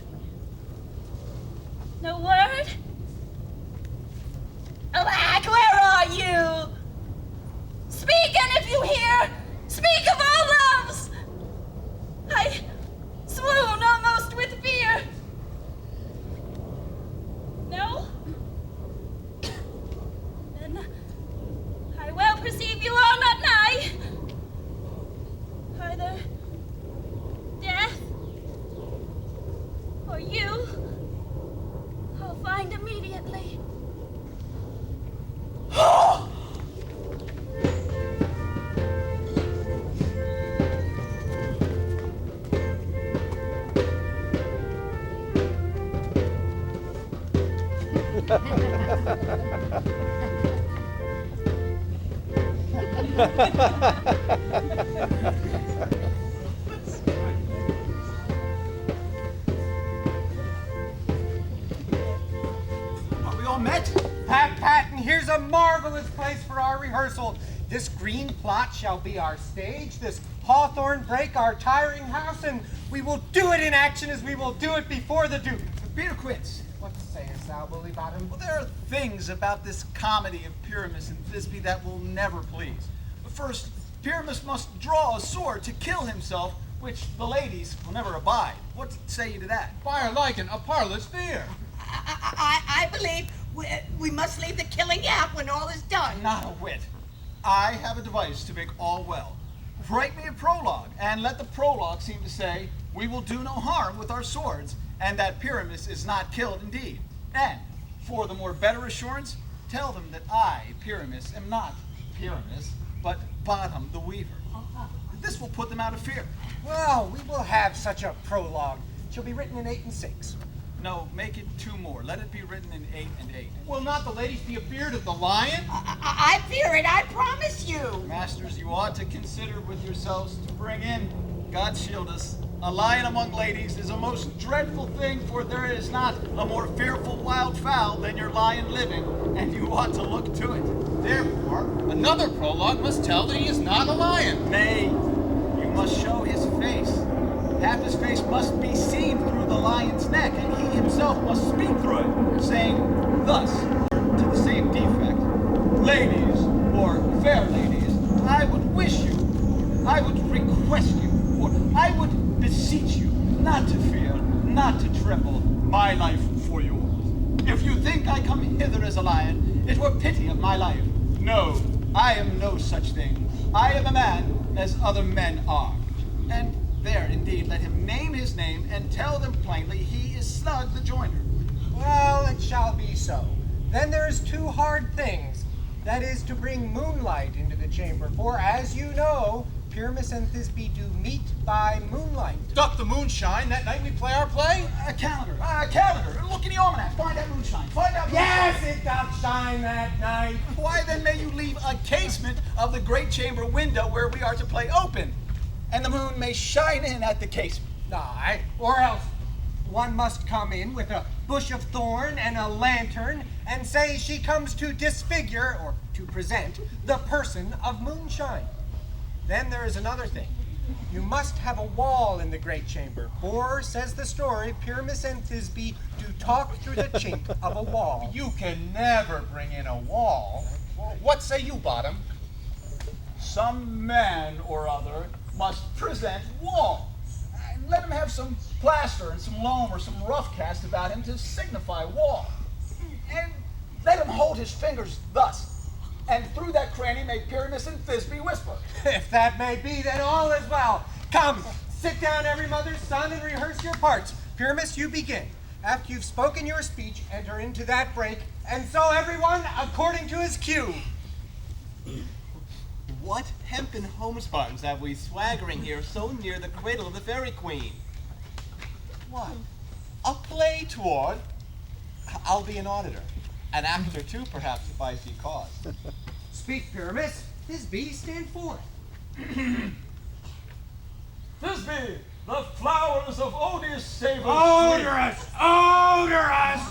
No word? Alack, where are you? Speak, and if you hear, speak of all loves! I swoon almost with fear. No? Then I well perceive you are not nigh. Either death or you, I'll find immediately. Are we all met? Pat, Patton, here's a marvelous place for our rehearsal. This green plot shall be our stage, this hawthorn brake our tiring house, and we will do it in action as we will do it before the Duke. Peter Quince. What sayest thou, bully bottom? Well, there are things about this comedy of Pyramus and Thisbe that will never please. But first, Pyramus must draw a sword to kill himself, which the ladies will never abide. What say you to that? Fire Lycan, a parlous fear. I believe we must leave the killing out when all is done. Not a whit. I have a device to make all well. Write me a prologue, and let the prologue seem to say, we will do no harm with our swords, and that Pyramus is not killed indeed. And, for the more better assurance, tell them that I, Pyramus, am not Pyramus, but Bottom the Weaver. This will put them out of fear. Well, we will have such a prologue. She'll be written in 8 and 6. No, make it 2 more. Let it be written in 8 and 8. Will not the ladies be afeard of the lion? I fear it, I promise you. Masters, you ought to consider with yourselves to bring in, God shield us, a lion among ladies is a most dreadful thing, for there is not a more fearful wild fowl than your lion living, and you ought to look to it. Therefore, another prologue must tell that he is not a lion. Nay, you must show his face. Half his face must be seen through the lion's neck, and he himself must speak through it, saying thus, to the same defect, ladies, or fair ladies, I would wish you, I would request you, or I would beseech you, not to fear, not to tremble, my life for yours. If you think I come hither as a lion, it were pity of my life. No, I am no such thing. I am a man as other men are. And there, indeed, let him name his name and tell them plainly he is Snug the Joiner. Well, it shall be so. Then there's 2 hard things. That is to bring moonlight into the chamber, for as you know, Pyramus and Thisbe do meet by moonlight. Doth the moon shine that night we play our play? A calendar. Look in the almanac. Find out moonshine. Find out moonshine. Yes, it doth shine that night. Why then may you leave a casement of the great chamber window where we are to play open, and the moon may shine in at the casement. Aye, or else one must come in with a bush of thorn and a lantern and say she comes to disfigure, or to present, the person of moonshine. Then there is another thing. You must have a wall in the great chamber, for, says the story, Pyramus and Thisbe do talk through the chink of a wall. You can never bring in a wall. What say you, Bottom? Some man or other must present wall. And let him have some plaster and some loam or some rough cast about him to signify wall. And let him hold his fingers thus. and through that cranny may Pyramus and Thisbe whisper. If that may be, then all is well. Come, sit down, every mother's son, and rehearse your parts. Pyramus, you begin. After you've spoken your speech, enter into that break, and so everyone according to his cue. What hempen homespuns have we swaggering here so near the cradle of the fairy queen? What? A play toward? I'll be an auditor. An actor too, perhaps, if I see cause. Speak, Pyramus. Thisbe, stand forth. Thisbe, the flowers of odious savor Odorous! sweet. Odorous!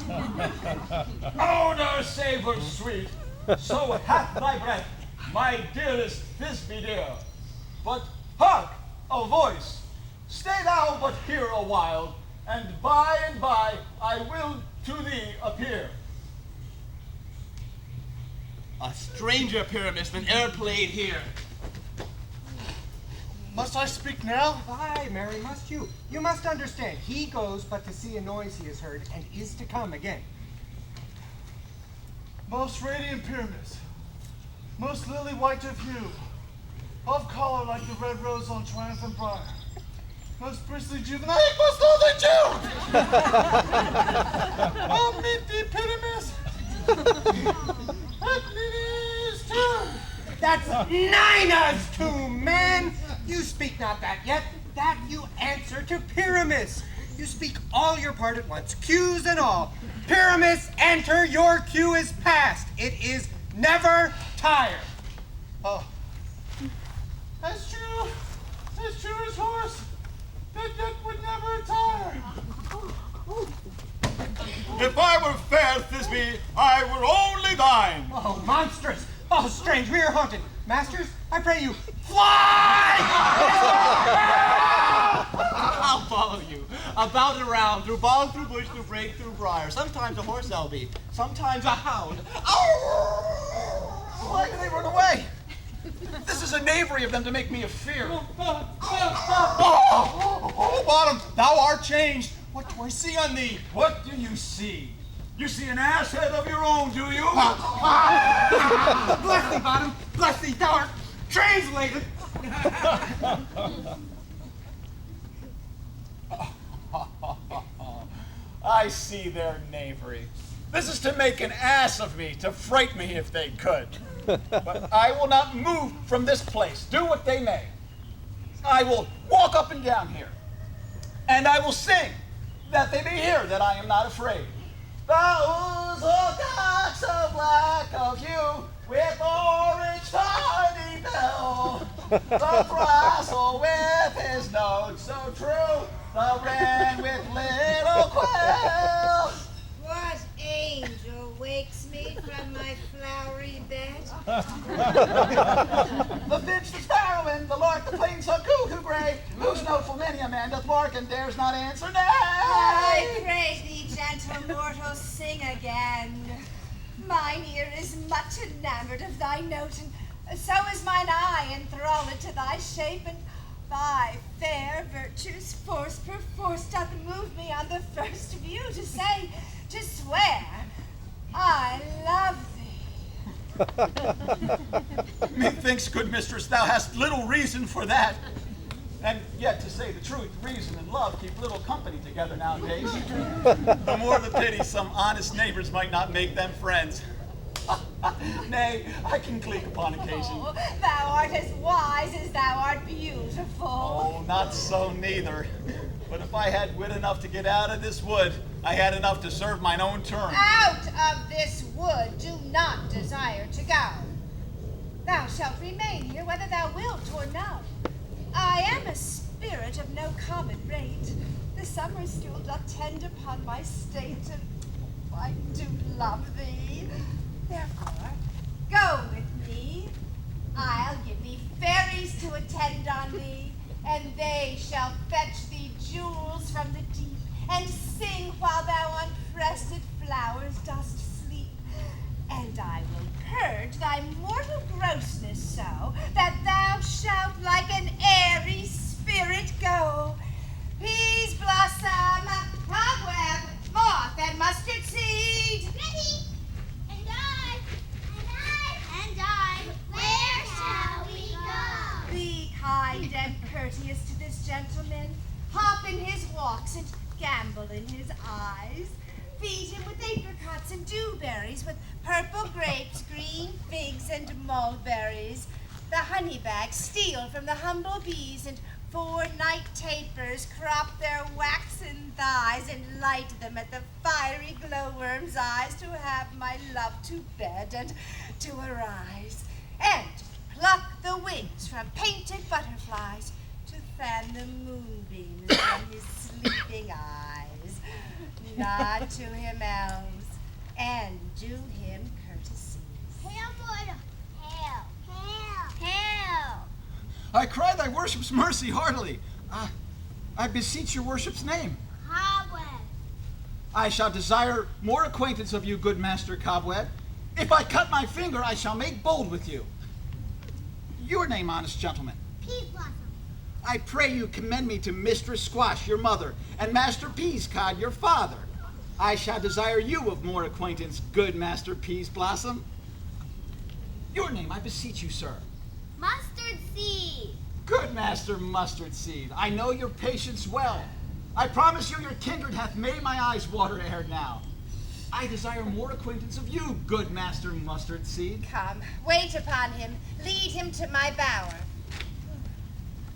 Odor savor sweet. So hath thy breath, my dearest Thisbe dear. But hark, a voice. Stay thou but here a while, and by I will to thee appear. A stranger, Pyramus, than e'er played here. Must I speak now? Aye, Mary, must you. You must understand, he goes but to see a noise he has heard, and is to come again. Most radiant Pyramus, most lily white of hue, of color like the red rose on triumphant briar, most bristly juvenile, most only Jew! Oh, meet thee, Pyramus! At Nina's tomb! That's Nina's tomb, man! You speak not that yet. That you answer to Pyramus. You speak all your part at once, cues and all. Pyramus, enter, your cue is past. It is never tire. Oh. As true as horse, that would never tire. If I were fair, Thisbe, I were only thine. Oh, monstrous! Oh, strange, we are haunted. Masters, I pray you, fly! I'll follow you, about and around, through bog, through bush, through brake, through briar. Sometimes a horse I'll be, sometimes a hound. Why do they run away? This is a knavery of them to make me a fear. Oh, Bottom, thou art changed. What do I see on thee? What do you see? You see an ass head of your own, do you? Bless thee, Bottom, bless thee, thou art translated. I see their knavery. This is to make an ass of me, to fright me if they could. But I will not move from this place, do what they may. I will walk up and down here, and I will sing, that they may hear that I am not afraid. Those cocks so black of hue, with orange tiny bill, the throstle with his note so true, the wren with little quill. What angel wakes me from my flowery bed? The finch, the sparrow, and the lark, the plain sun cuckoo gray, whose note full many a man doth mark and dares not answer nay. I pray thee, gentle mortal, sing again. Mine ear is much enamored of thy note, and so is mine eye enthralled to thy shape, and thy fair virtue's force perforce doth move me on the first view to say, to swear, I love thee. Methinks, good mistress, thou hast little reason for that. And yet, to say the truth, reason and love keep little company together nowadays. The more the pity some honest neighbors might not make them friends. Nay, I can click upon occasion. Oh, thou art as wise as thou art beautiful. Oh, not so neither. But if I had wit enough to get out of this wood, I had enough to serve mine own turn. Out of this wood do not desire to go. Thou shalt remain here whether thou wilt or no. I am a spirit of no common rate. The summer still doth tend upon my state, and I do love thee. Therefore, go with me. I'll give thee fairies to attend on thee, and they shall fetch thee jewels from the deep, and sing while thou on pressed flowers dost sleep. And I will purge thy mortal grossness so, that thou shalt like an airy spirit go. Peas blossom, cobweb, moth, and mustard seed. Ready? And I, and I, and I. feed him with apricots and dewberries, with purple grapes, green figs, and mulberries. The honey bags steal from the humble bees, and 4 night tapers crop their waxen thighs and light them at the fiery glowworm's eyes to have my love to bed and to arise, and pluck the wings from painted butterflies to fan the moonbeams from his sleeping eyes. Nod to him, elves, and do him courtesies. Hail, mortal! Hail! Hail! Hail! I cry thy worship's mercy heartily. I beseech your worship's name. Cobweb! I shall desire more acquaintance of you, good Master Cobweb. If I cut my finger, I shall make bold with you. Your name, honest gentleman. Peas Blossom! I pray you commend me to Mistress Squash, your mother, and Master Peascod, your father. I shall desire you of more acquaintance, good Master Peas Blossom. Your name, I beseech you, sir. Mustard Seed! Good Master Mustard Seed, I know your patience well. I promise you your kindred hath made my eyes water ere now. I desire more acquaintance of you, good Master Mustard Seed. Come, wait upon him, lead him to my bower.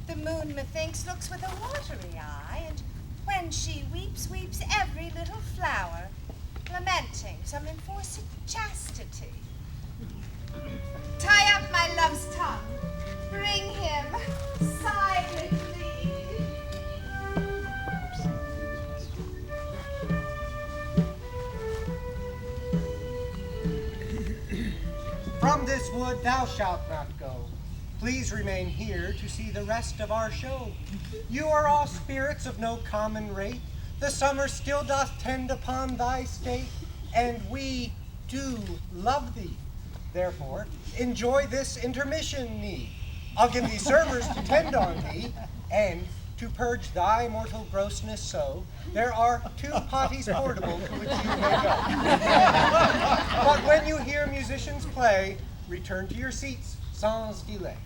The moon, methinks, looks with a watery eye, and when she weeps, weeps every little flower, lamenting some enforced chastity. Tie up my love's tongue, bring him silently. From this wood thou shalt not go. Please remain here to see the rest of our show. You are all spirits of no common rate. The summer still doth tend upon thy state, and we do love thee. Therefore, enjoy this intermission knee. I'll give thee servers to tend on thee, and to purge thy mortal grossness so, there are 2 potties portable to which you may go. But when you hear musicians play, return to your seats sans delay.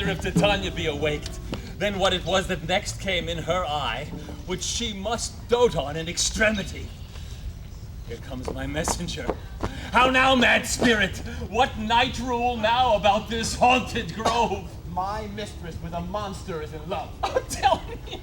If Titania be awaked, then what it was that next came in her eye, which she must dote on in extremity. Here comes my messenger. How now, mad spirit? What night rule now about this haunted grove? My mistress with a monster is in love. Oh, tell me.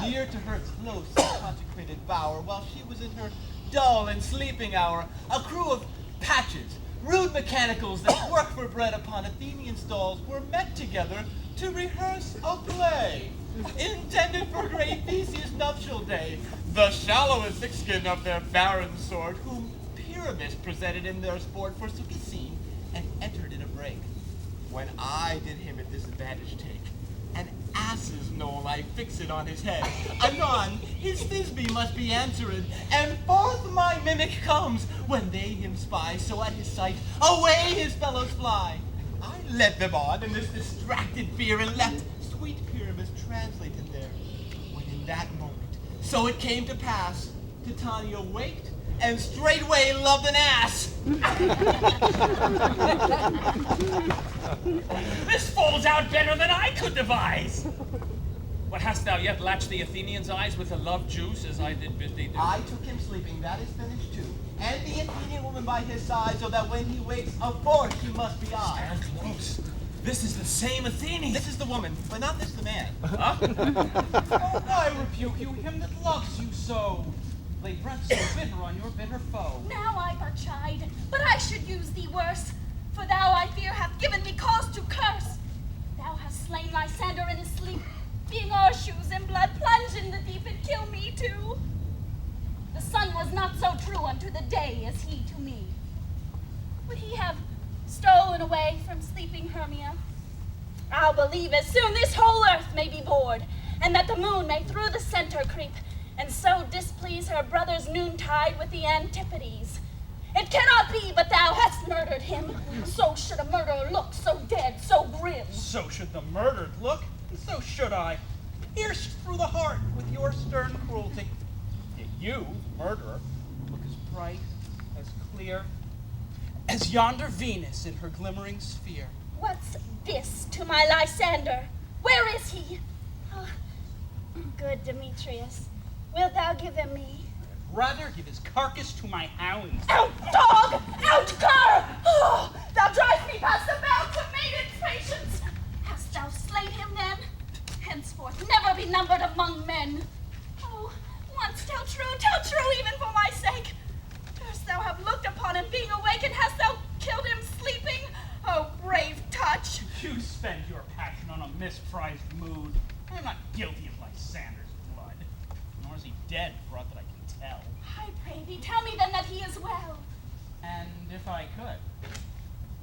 Dear to her close and consecrated bower, while she was in her dull and sleeping hour, a crew of patches, rude mechanicals that work for bread upon Athenian stalls were met together to rehearse a play intended for great Theseus' nuptial day. The shallowest thickskin of their barren sort, whom Pyramus presented in their sport, forsook his scene and entered in a break. When I did him a disadvantage take, an ass's knoll I fix it on his head. Anon, his Thisbe must be answered, and forth my mimic comes, when they him spy, so at his sight, away his fellows fly. I led them on in this distracted fear, and left sweet Pyramus translated there. When in that moment, so it came to pass, Titania waked, and straightway loved an ass. This falls out better than I could devise. What, hast thou yet latched the Athenians' eyes with a love juice, as I did bid thee do? I took him sleeping, that is finished too, and the Athenian woman by his side, so that when he wakes, of course he must be I. Stand close. This is the same Athenian. This is the woman, but not this the man. Huh? Oh, I rebuke you, him that loves you so. Lay breath so bitter on your bitter foe. Now I but chide, but I should use thee worse. For thou, I fear, hath given me cause to curse. Thou hast slain Lysander in his sleep, being our shoes in blood, plunge in the deep and kill me too. the day is he to me. Would he have stolen away from sleeping Hermia? I'll believe as soon this whole earth may be bored, and that the moon may through the center creep, and so displease her brother's noontide with the antipodes. It cannot be but thou hast murdered him. So should a murderer look, so dead, so grim. So should the murdered look, and so should I, pierced through the heart with your stern cruelty. Yet you, murderer, look as bright, as clear, as yonder Venus in her glimmering sphere. What's this to my Lysander? Where is he? Oh, good Demetrius, wilt thou give him me? Rather give his carcass to my hounds. Out, dog! Out, cur! Oh, thou drivest me past the bounds of maiden's patience. Hast thou slain him then? Henceforth never be numbered among men. Oh, once tell true even for my sake. Durst thou have looked upon him being awake, and hast thou killed him sleeping? Oh, brave touch! You spend your passion on a misprized mood. I am not guilty of Lysander's blood, nor is he dead for aught that I can tell. I pray thee, tell me then that he is well. And if I could,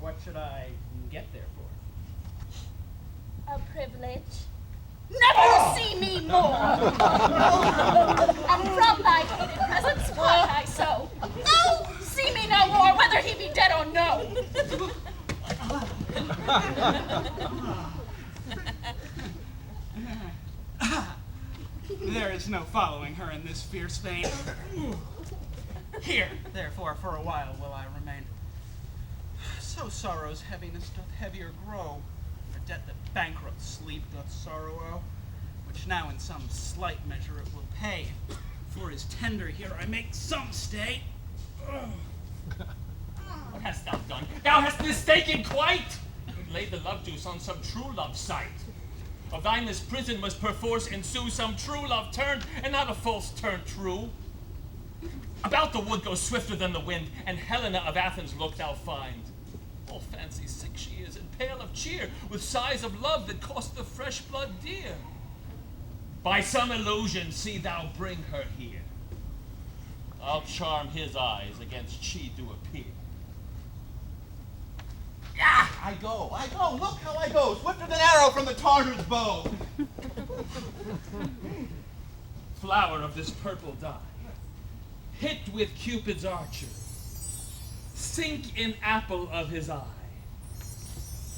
what should I get there for? A privilege. Never to see me more! And from thy hated presence fly I so. No! See me no more, whether he be dead or no! There is no following her in this fierce vein. Here, therefore, for a while will I remain. So sorrow's heaviness doth heavier grow. A debt that bankrupt sleep doth sorrow owe, which now in some slight measure it will pay. For his tender here I make some stay. What hast thou done? Thou hast mistaken quite! And laid the love juice on some true love sight. Of thy misprison must perforce ensue some true love turned, and not a false turn true. About the wood go swifter than the wind, and Helena of Athens look thou find. All fancy sick she is, and pale of cheer, with sighs of love that cost the fresh blood dear. By some illusion see thou bring her here. I'll charm his eyes against she do appear. I go, look how I go, swifter than arrow from the Tartar's bow. Flower of this purple dye, hit with Cupid's archer, sink in apple of his eye.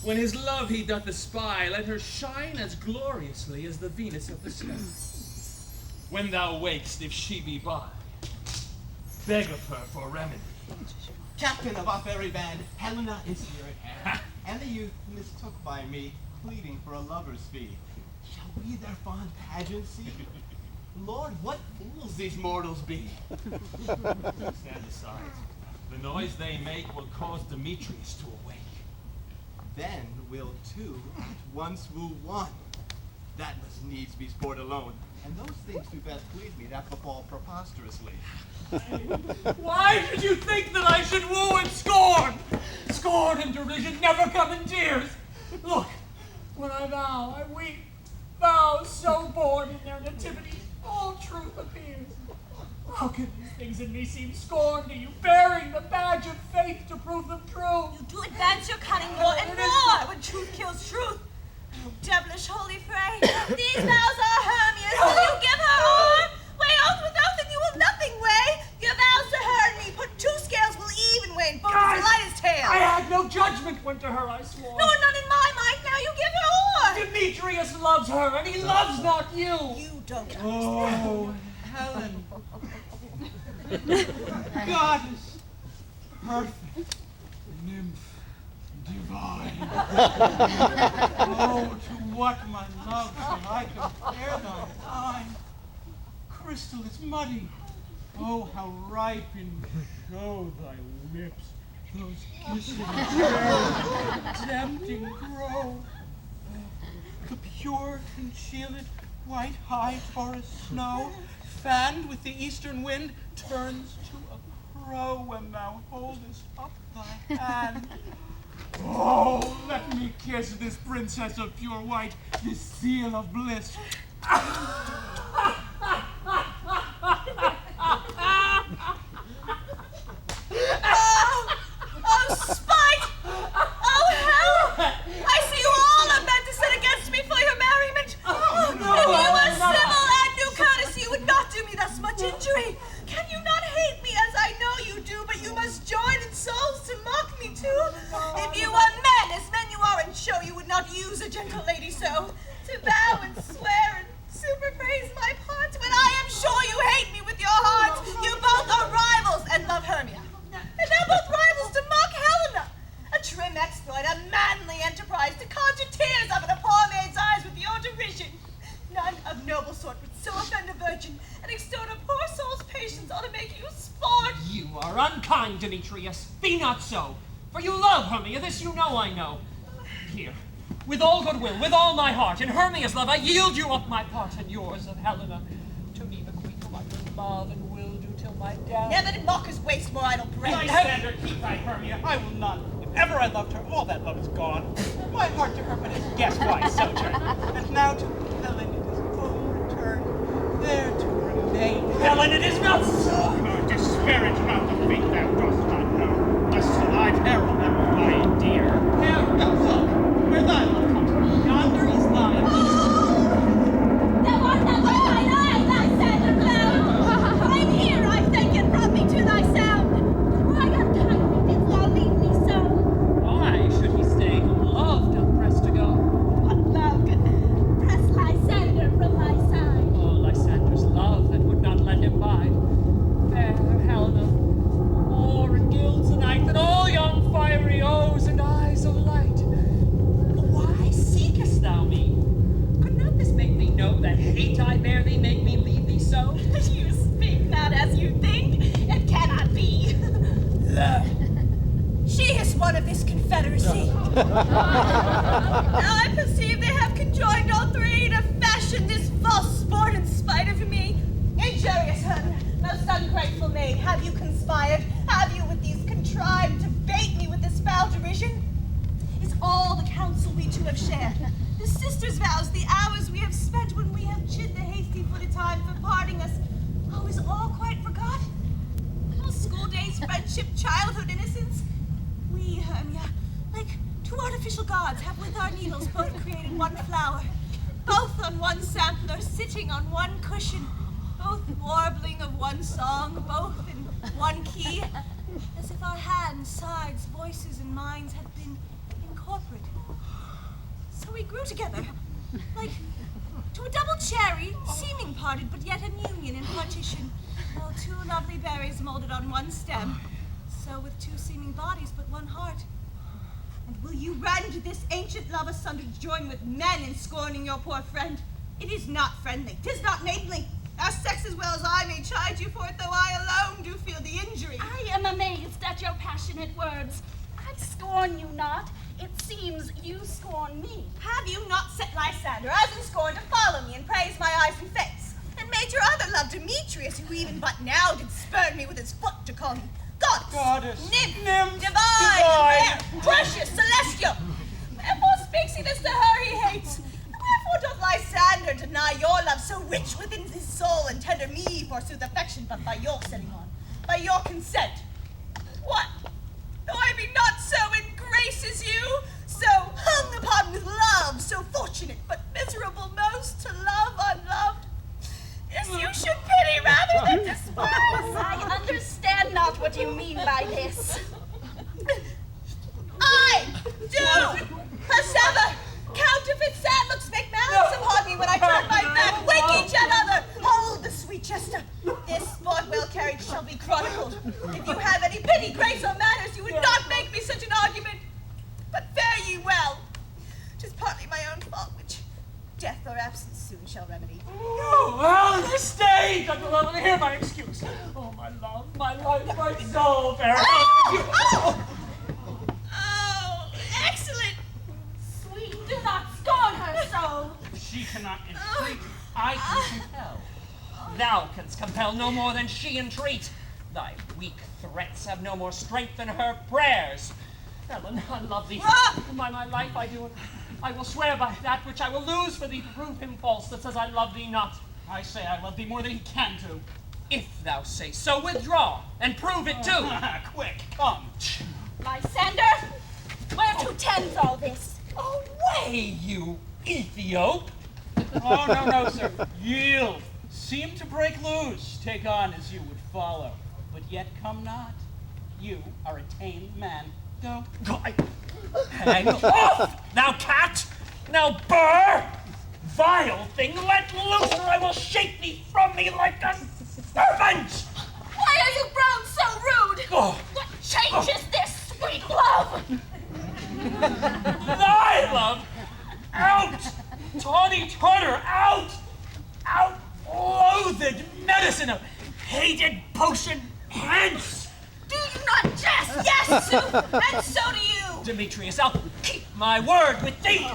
When his love he doth espy, let her shine as gloriously as the Venus of the sky. When thou wakest, if she be by, beg of her for remedy. Captain of our fairy band, Helena is here at hand, and the youth mistook by me, pleading for a lover's fee. Shall we their fond pageant see? Lord, what fools these mortals be! Stand aside. The noise they make will cause Demetrius to awake. Then will two at once woo one. That must needs be sport alone, and those things do best please me that befall preposterously. Why should you think that I should woo and scorn? Scorn and derision never come in tears. Look, when I vow, I weep. Vows so born in their nativity, all truth appears. How can these things in me seem scorn to you, bearing the badge of faith to prove them true? You do advance your cunning more and more when truth kills truth. Oh, devilish holy fray, these vows are Hermia's. Will you give her all? Weigh oath with oath and you will nothing weigh. Your vows to her and me, put two scales will even weigh, and both as light as tail. I had no judgment when to her I swore. No, none in my mind. Now you give her all. Demetrius loves her, and he loves not you. You don't understand. Oh, Helen. Goddess, perfect, nymph, divine. Oh, to what, my love, shall I compare thine? Crystal is muddy. Oh, how ripe in show thy lips, those kissing cherries, tempting grow. The pure, concealed, white hide forest snow, fanned with the eastern wind, turns to a crow when thou holdest up thy hand. Oh, let me kiss this princess of pure white, this seal of bliss. affection and extort a poor soul's patience ought to make you sport. You are unkind, Demetrius. Be not so. For you love Hermia, this you know I know. Here, with all goodwill, with all my heart, in Hermia's love I yield you up my part and yours of Helena. To me, the queen whom I will love and will do till my death. Never did mockers waste more idle breath. Lysander, keep thy Hermia. I will not. If ever I loved her, all that love is gone. My heart to her but has guessed why sojourn. And now to Helen it is full return, there to remain. Helen, it is not so! Disparage not the fate thou dost not know, lest to thy peril ever my dear. Here, look, where thy love comes from. Yonder is thine. Thou art not like thine eye, Lysander Cloud. I'm here, I think, and brought me to thy sound. Why unkindly didst thou leave me so? Why should he stay whom love doth press to go? What love could press Lysander from my side? Oh, Lysander's love that would not let him bide. Fair Helena, more in gilds the night than all yon fiery O's and eyes of light. Why seekest thou me? Could not this make thee know that hate I bear thee make me leave thee so? You speak not as you think. It cannot be. She is one of this confederacy. Now I perceive they have conjoined all three to fashion this false sport in spite of me. Injurious Hermia, most ungrateful maid, have you conspired? Have you with these contrived to bait me with this foul derision? Is all the counsel we two have shared, the sisters' vows, the hours we have spent when we have chid the hasty-footed time for parting us, oh, is all quite forgot? Little school days, friendship, childhood, innocence? We, Hermia, like two artificial gods, have with our needles both created one flower, both on one sampler, sitting on one cushion, both warbling of one song, both in one key, as if our hands, sides, voices, and minds had been incorporate. So we grew together, like to a double cherry, seeming parted, but yet an union in partition. Oh, two lovely berries molded on one stem, so with two seeming bodies, but one heart. And will you rend this ancient love asunder to join with men in scorning your poor friend? It is not friendly, 'tis not maidenly. Our sex as well as I may chide you for it, though I alone do feel the injury. I am amazed at your passionate words. I scorn you not. It seems you scorn me. Have you not set Lysander as in scorn to follow me and praise my eyes and face, and made your other love Demetrius, who even but now did spurn me with his foot to call me goddess, nymph, divine, precious, celestial? Wherefore speaks he this to her he hates? Wherefore doth Lysander deny your love so rich within his soul, and tender me forsooth affection but by your setting on, by your consent? What? Though I be not so in grace as you, so hung upon with love, so fortunate but miserable most to love unloved, this you should pity rather than despise. I understand not what you mean by this. I do! Persever! Counterfeit sad looks make malice upon me when I turn my back. Wake each other! Hold the sweet Chester. This sport well carried shall be chronicled. If you have any pity, grace, or manners, you would not make me such an argument. But fare ye well. 'Tis partly my own fault, which death or absence soon shall remedy. Oh, well, stay, Dr. Lovely, hear my excuse. Oh, my love, my life, my soul, fair Oh, excellent! Sweet, do not scorn her so. She cannot entreat, I can compel. Thou canst compel no more than she entreat. Thy weak threats have no more strength than her prayers. Helen, I love thee. By my life I do, and I will swear by that which I will lose for thee to prove him false that says I love thee not. I say I love thee more than he can do. If thou say so, withdraw, and prove it too. Quick, come. Lysander, where to tends all this? Away, you Ethiop! Oh, no, sir. Yield. Seem to break loose. Take on as you would follow. But yet come not. You are a tame man. Go. Hang off, thou cat! Now, burr! Vile thing, let loose, or I will shake thee from me like a serpent! Why are you grown so rude? Oh. What change is this, sweet love? Thy love! Out! Tawny Turner, out! Out, loathed medicine of hated potion, hence! Do you not jest? Yes, Sue, and so do you. Demetrius, I'll keep my word with thee!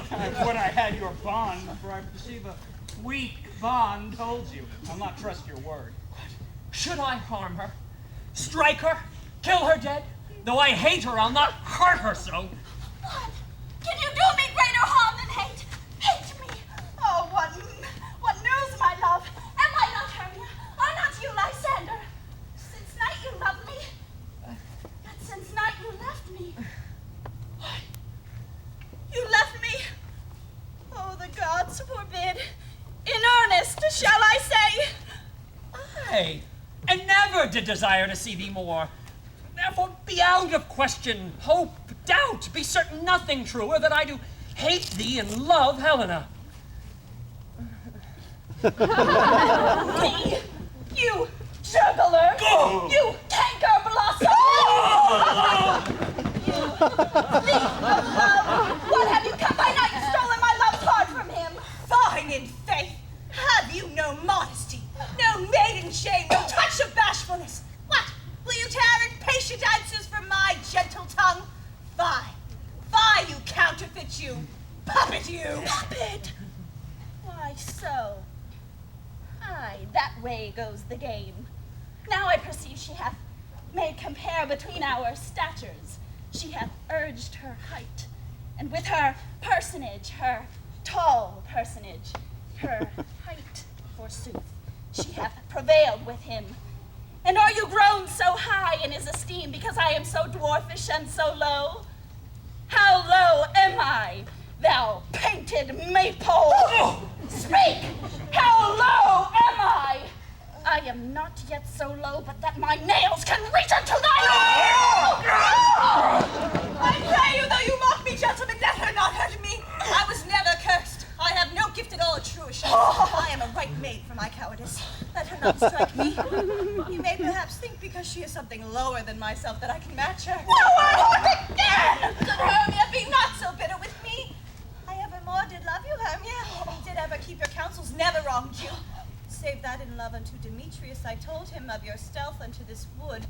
Would I had your bond, for I perceive a weak bond holds you. I'll not trust your word. Should I harm her? Strike her? Kill her dead? Though I hate her, I'll not hurt her so. What? Can you do me greater harm than hate? Hate me? Oh, what news, my love? Am I not Hermia? Are not you Lysander? Since night you loved me, yet since night you left me. Why? You left me? Oh, the gods forbid. In earnest, shall I say? Aye, and never did desire to see thee more. Therefore be out of question, hope, doubt, be certain nothing truer that I do hate thee and love Helena. Me? You juggler! Go! You canker blossom! You thief of love! What have you come by night and stolen my love's heart from him? Fine in faith. Have you no modesty, no maiden shame, no touch of bashfulness? What? Will you tear impatient answers from my gentle tongue? Fie, fie, you counterfeit, you puppet, you! Puppet! Why so? Aye, that way goes the game. Now I perceive she hath made compare between our statures. She hath urged her height, and with her personage, her tall personage, her height, forsooth, she hath prevailed with him. And are you grown so high in his esteem because I am so dwarfish and so low? How low am I, thou painted maypole? Speak! How low am I? I am not yet so low but that my nails can reach unto thy I pray you, though you mock me, gentlemen, let her not hurt me. I was never cursed. I have no gift at all of truishness. I am a right maid for my cowardice. Let her not strike me. You may perhaps think because she is something lower than myself that I can match her. No, again! Good Hermia, be not so bitter with me. I evermore did love you, Hermia. Did ever keep your counsels, never wronged you. Save that in love unto Demetrius, I told him of your stealth unto this wood.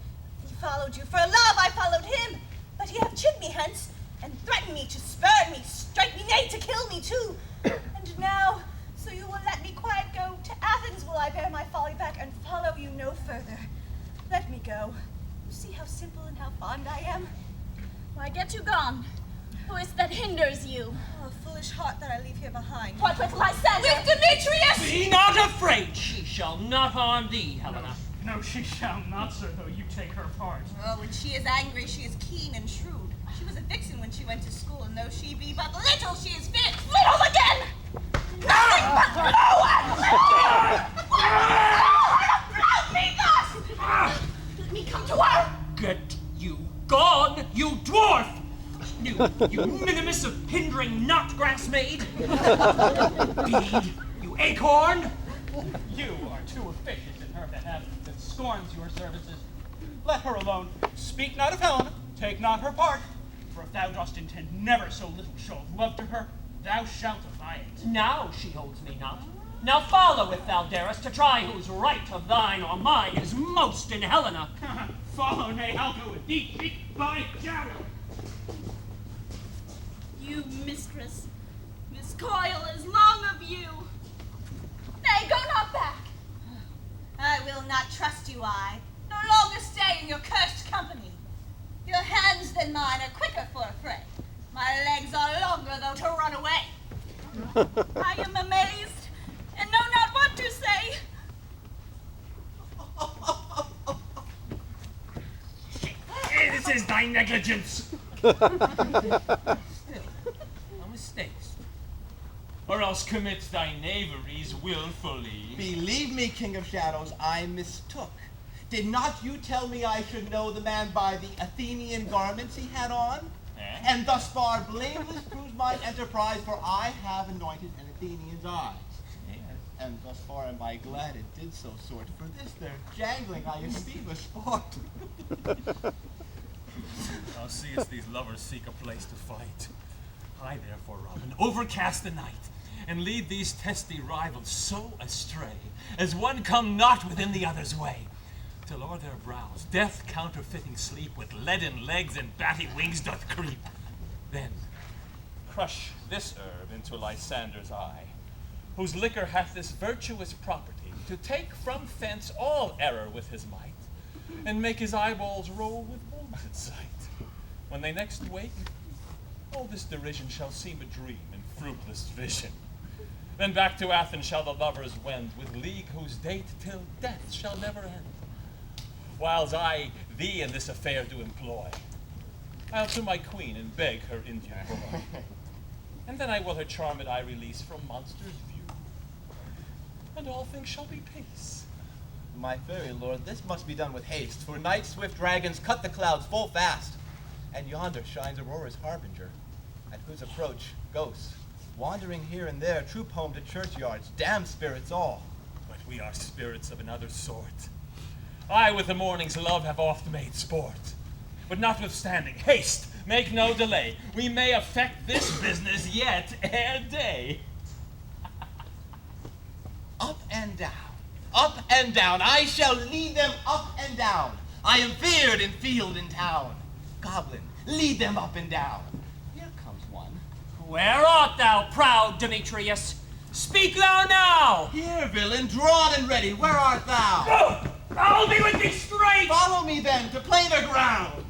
He followed you for love, I followed him. But he hath chid me hence, and threatened me to spurn me, strike me, nay, to kill me too. And now, so you will let me quiet go to Athens, will I bear my folly back and follow you no further. Let me go. You see how simple and how fond I am? Why get you gone? Who is that hinders you? Oh, foolish heart that I leave here behind. What with Lysander? With Demetrius! Be not afraid, she shall not harm thee, Helena. No, she shall not, sir, though you take her part. Oh, when she is angry, she is keen and shrewd. She was a vixen when she went to school, and though she be but little, she is fit. Little again! Nothing but low and Proud me thus! Let me come to her! Get you gone, you dwarf! You minimus of hindering not grass maid! Bead, you acorn! You are too efficient in her behalf that scorns your services. Let her alone. Speak not of Helena, take not her part. For if thou dost intend never so little show of love to her, thou shalt abide it. Now she holds me not. Now follow if thou darest to try whose right of thine or mine is most in Helena. Follow, nay, I'll go with thee, cheek by shadow. You mistress, this coil is long of you. Nay, go not back. I will not trust you, I. No longer stay in your cursed company. Your hands than mine are quicker for a fray. My legs are longer, though, to run away. I am amazed, and know not what to say. This is thy negligence. No mistakes. Or else commit thy knaveries willfully. Believe me, King of Shadows, I mistook. Did not you tell me I should know the man by the Athenian garments he had on? And thus far blameless proves mine enterprise, for I have anointed an Athenian's eyes. And thus far am I glad it did so sort, for this their jangling I esteem a sport. Thou seest these lovers seek a place to fight. I therefore, Robin, overcast the night, and lead these testy rivals so astray, as one come not within the other's way, till o'er their brows death counterfeiting sleep with leaden legs and batty wings doth creep. Then crush this herb into Lysander's eye, whose liquor hath this virtuous property, to take from thence all error with his might, and make his eyeballs roll with wonted sight. When they next wake, all this derision shall seem a dream and fruitless vision. Then back to Athens shall the lovers wend, with league whose date till death shall never end. Whiles I thee in this affair do employ, I'll to my queen and beg her Indian boy. And then I will her charmed eye release from monsters' view, and all things shall be peace. My fairy lord, this must be done with haste, for night's swift dragons cut the clouds full fast, and yonder shines Aurora's harbinger, at whose approach ghosts, wandering here and there, troop home to churchyards, damned spirits all. But we are spirits of another sort. I with the morning's love have oft made sport. But notwithstanding, haste, make no delay. We may effect this business yet ere day. Up and down, I shall lead them up and down. I am feared in field and town. Goblin, lead them up and down. Here comes one. Where art thou, proud Demetrius? Speak thou now! Here, villain, drawn and ready, where art thou? Oh, I'll be with thee straight! Follow me then, to play the ground.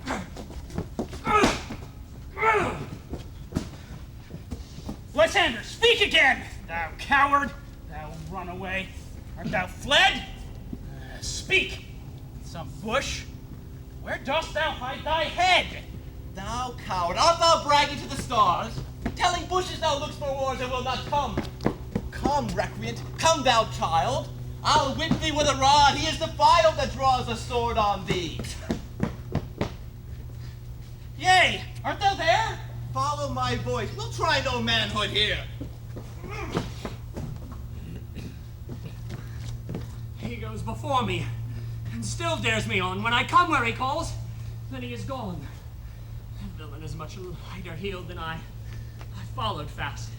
Lysander, speak again, thou coward, thou runaway. Art thou fled? Speak, some bush. Where dost thou hide thy head? Thou coward, art thou bragging to the stars? Telling bushes thou look'st for wars and will not come? Come, recreant, come thou child. I'll whip thee with a rod. He is defiled that draws a sword on thee. Yea, art thou there? Follow my voice. We'll try no manhood here. He goes before me, and still dares me on. When I come where he calls, then he is gone. The villain is much lighter heeled than I. I followed fast.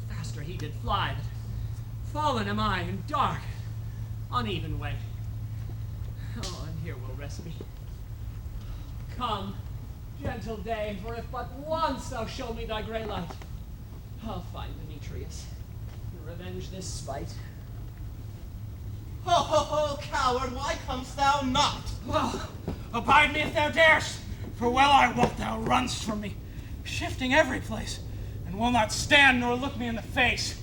Faster he did fly, but fallen am I in dark, uneven way. Oh, and here will rest me. Come, gentle day, for if but once thou show me thy grey light, I'll find Demetrius, and revenge this spite. Ho, ho, ho, coward, why comest thou not? Well, abide me if thou darest, for well I wot thou runst from me, shifting every place, and will not stand nor look me in the face.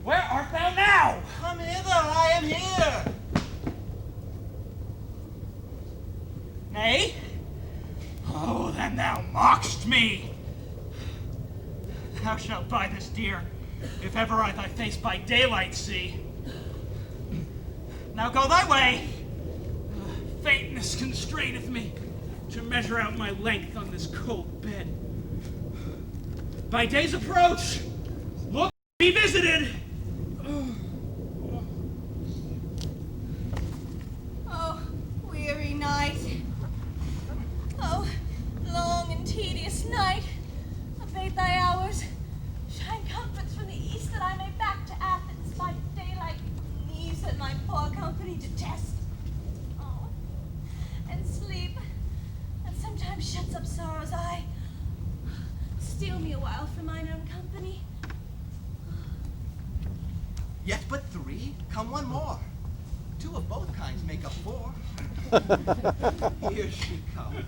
Where art thou now? Come hither, I am here. Nay? Oh, then thou mock'st me. Thou shalt buy this dear, if ever I thy face by daylight see. Now go thy way. Faintness constraineth me to measure out my length on this cold bed. By day's approach, look, be visited. Oh, weary night. Oh, long and tedious night. Abate thy hours. Shine comforts from the east that I may back to Athens by daylight leaves that my poor company detest. Oh, and sleep that sometimes shuts up sorrow's eye. Steal me a while from mine own company. Yet but three? Come one more. Two of both kinds make up four. Here she comes,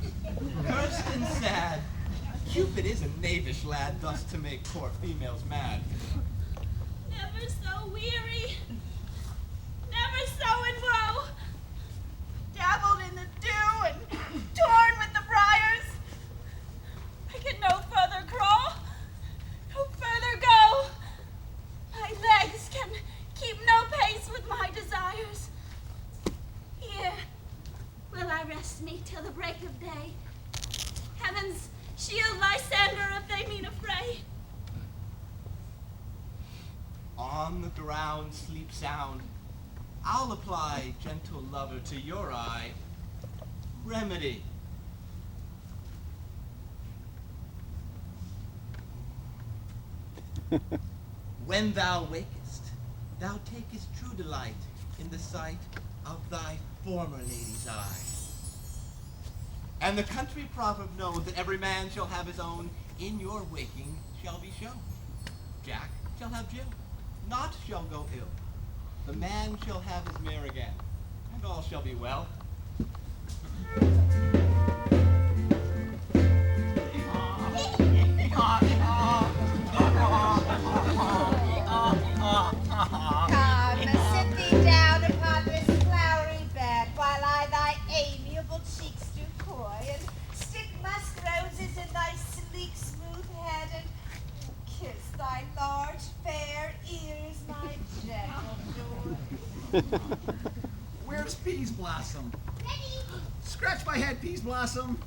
cursed and sad. Cupid is a knavish lad, thus to make poor females mad. Never so weary, never so in woe, dabbled in the dew and torn with the briars. I can no further crawl, no further go. My legs can keep no pace with my desires. Here will I rest me till the break of day. Heavens, shield Lysander if they mean a fray. On the ground sleep sound. I'll apply, gentle lover, to your eye, remedy. when thou wakest, thou takest true delight in the sight of thy former lady's eye. And the country proverb knows that every man shall have his own, in your waking shall be shown. Jack shall have Jill, naught shall go ill. The man shall have his mare again, and all shall be well. Come, sit thee down upon this flowery bed, while I thy amiable cheeks do coy, and stick musk roses in thy sleek, smooth head, and kiss thy large, fair ears, my gentle joy. Where's Peas Blossom? Ready? Scratch my head, Peas Blossom.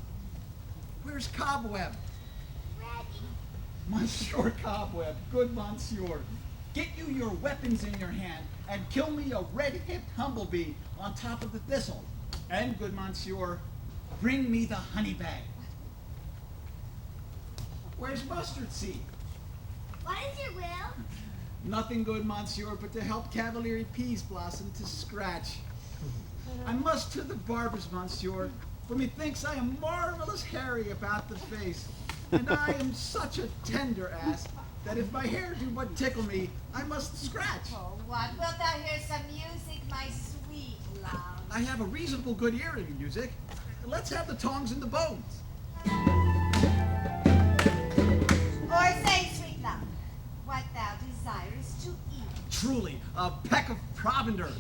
Where's Cobweb? Ready? Monsieur Cobweb, good monsieur. Get you your weapons in your hand and kill me a red-hipped humblebee on top of the thistle. And, good monsieur, bring me the honey bag. Where's Mustard Seed? What is your will? Nothing good, monsieur, but to help Cavalier Peas Blossom to scratch. I must to the barber's, monsieur, for methinks I am marvelous hairy about the face, and I am such a tender ass that if my hair do but tickle me, I must scratch. Oh, what? Wilt thou hear some music, my sweet love? I have a reasonable good ear in music. Let's have the tongs and the bones. Or say, sweet love, what thou desirest to eat. Truly, a peck of provender.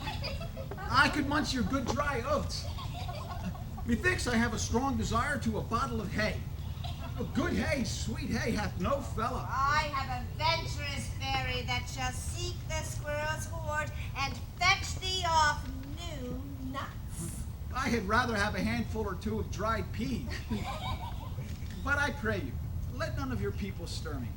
I could munch your good dry oats. Methinks I have a strong desire to a bottle of hay. Good hay, sweet hay, hath no fellow. I have a venturous fairy that shall seek the squirrel's hoard and fetch thee off new nuts. I had rather have a handful or two of dried peas. But I pray you, let none of your people stir me.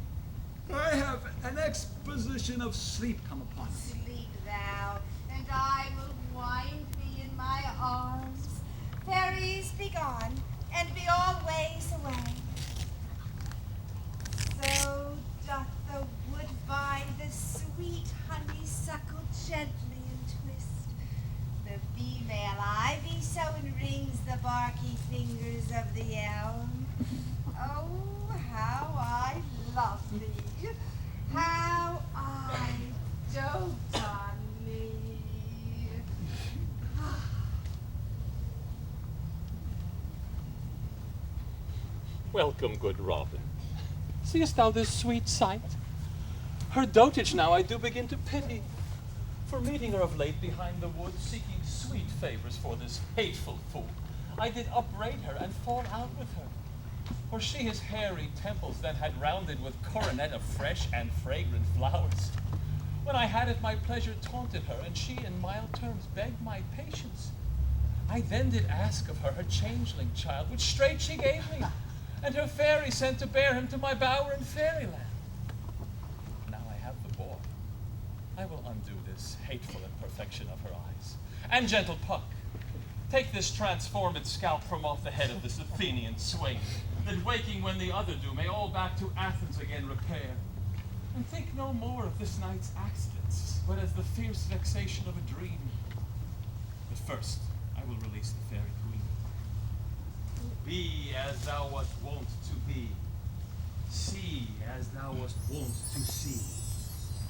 I have an exposition of sleep come upon me. Sleep thou, and I will wind thee in my arms. Fairies, be gone, and be always away. So doth the woodbine the sweet honeysuckle gently entwist. The female ivy so enrings the barky fingers of the elm. Oh, how I love thee! How I dote on thee! Welcome, good Robin. Seest thou this sweet sight? Her dotage now I do begin to pity, for meeting her of late behind the wood, seeking sweet favors for this hateful fool, I did upbraid her and fall out with her. For she his hairy temples then had rounded with coronet of fresh and fragrant flowers. When I had at my pleasure taunted her, and she in mild terms begged my patience, I then did ask of her changeling child, which straight she gave me, and her fairy sent to bear him to my bower in fairyland. Now I have the boy. I will undo this hateful imperfection of her eyes. And gentle Puck, take this transformed scalp from off the head of this Athenian swain, that waking when the other do, may all back to Athens again repair. And think no more of this night's accidents, but as the fierce vexation of a dream. But first, I will release the fairy queen. Be as thou wast wont to be. See as thou wast wont to see.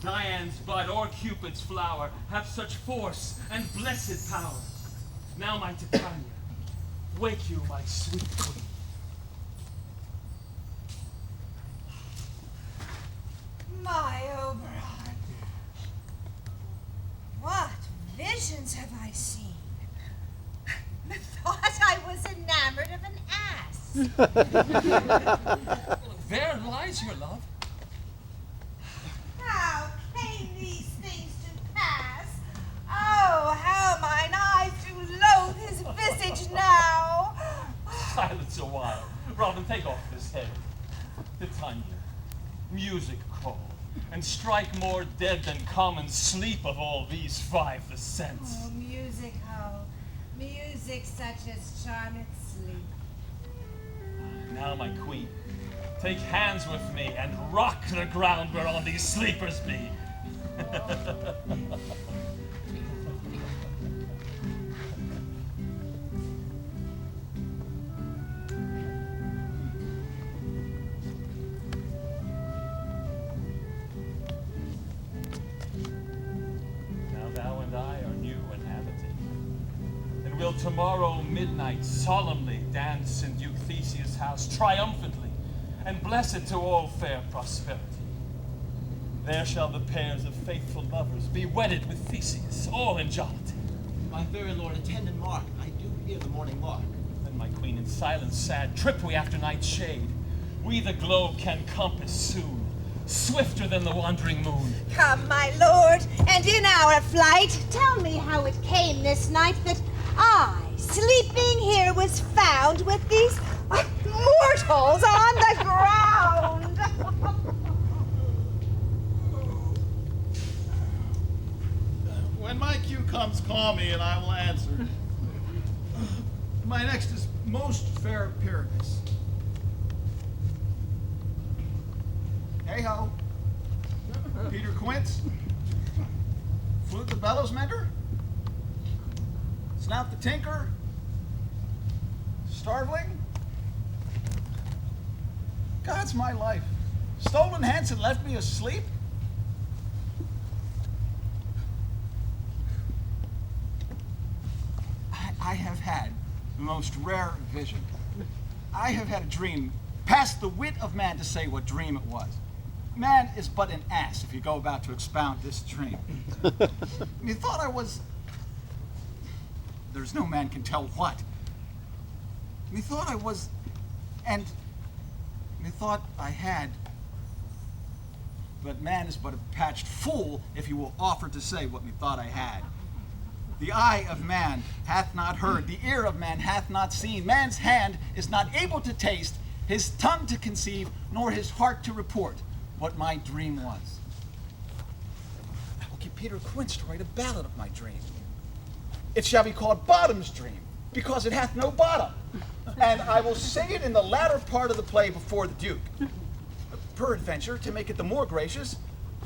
Dian's bud or Cupid's flower have such force and blessed power. Now, my Titania, wake you, my sweet queen. My Oberon, what visions have I seen? Methought I was enamored of an ass. There lies your love. How came these things to pass? Oh, how mine eyes do loathe his visage now. Silence a while. Robin, take off this head. Titania, music call, and strike more dead than common sleep of all these five the sense. Oh, music, ho. Music such as charmeth sleep. Now, my queen, take hands with me and rock the ground whereon these sleepers be. Now thou and I are new and habited, and will tomorrow midnight solemnly dance in Duke Theseus' house triumphantly, and blessed to all fair prosperity. There shall the pairs of faithful lovers be wedded with Theseus, all in jollity. My very lord, attend and mark. I do hear the morning lark. Then, my queen, in silence sad, trip we after night's shade. We the globe can compass soon, swifter than the wandering moon. Come, my lord, and in our flight, tell me how it came this night that I, sleeping here, was found with these mortals on the ground. When my cue comes, call me and I will answer. My next is most fair Pyramus. Hey ho. Peter Quince. Flute the bellows mender. Snout the tinker. Starveling. God's my life. Stolen hence and left me asleep. I have had the most rare vision. I have had a dream past the wit of man to say what dream it was. Man is but an ass if you go about to expound this dream. Methought I was... There's no man can tell what. Methought I was... And methought I had... But man is but a patched fool if he will offer to say what methought I had. The eye of man hath not heard, the ear of man hath not seen. Man's hand is not able to taste, his tongue to conceive, nor his heart to report what my dream was. I will get Peter Quince to write a ballad of my dream. It shall be called Bottom's Dream, because it hath no bottom. And I will sing it in the latter part of the play before the Duke. Peradventure, to make it the more gracious,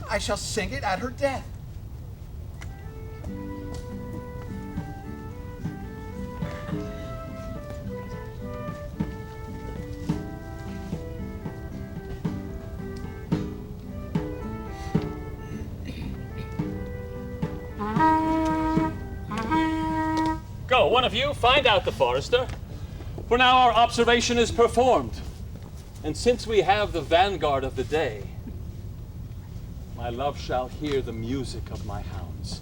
I shall sing it at her death. Go, one of you, find out the forester, for now our observation is performed. And since we have the vanguard of the day, my love shall hear the music of my hounds.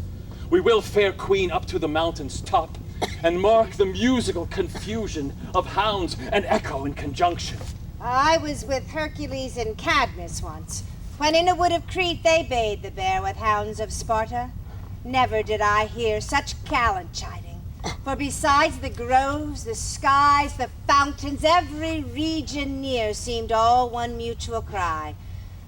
We will, fair queen, up to the mountain's top, and mark the musical confusion of hounds and echo in conjunction. I was with Hercules and Cadmus once, when in a wood of Crete they bayed the bear with hounds of Sparta. Never did I hear such gallant chiding. For besides the groves, the skies, the fountains, every region near seemed all one mutual cry.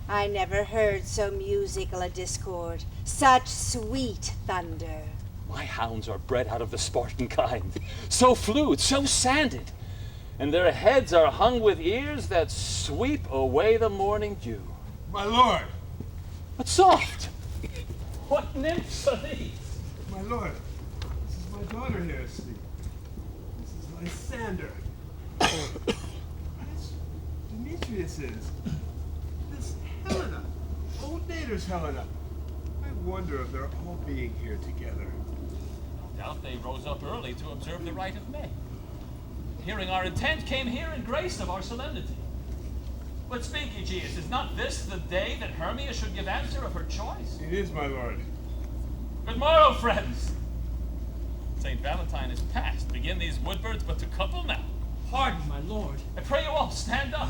I never heard so musical a discord, such sweet thunder. My hounds are bred out of the Spartan kind, so fluid, so sanded, and their heads are hung with ears that sweep away the morning dew. My lord! But soft! What nymphs are these? My lord, this is my daughter here asleep. This is Lysander. This Demetrius is. This Helena. Old Nader's Helena. I wonder if they're all being here together. No doubt they rose up early to observe the rite of May. Hearing our intent, came here in grace of our solemnity. But speak, Aegeus, is not this the day that Hermia should give answer of her choice? It is, my lord. Good morrow, friends. St. Valentine is past. Begin these woodbirds but to couple now. Pardon, my lord. I pray you all, stand up.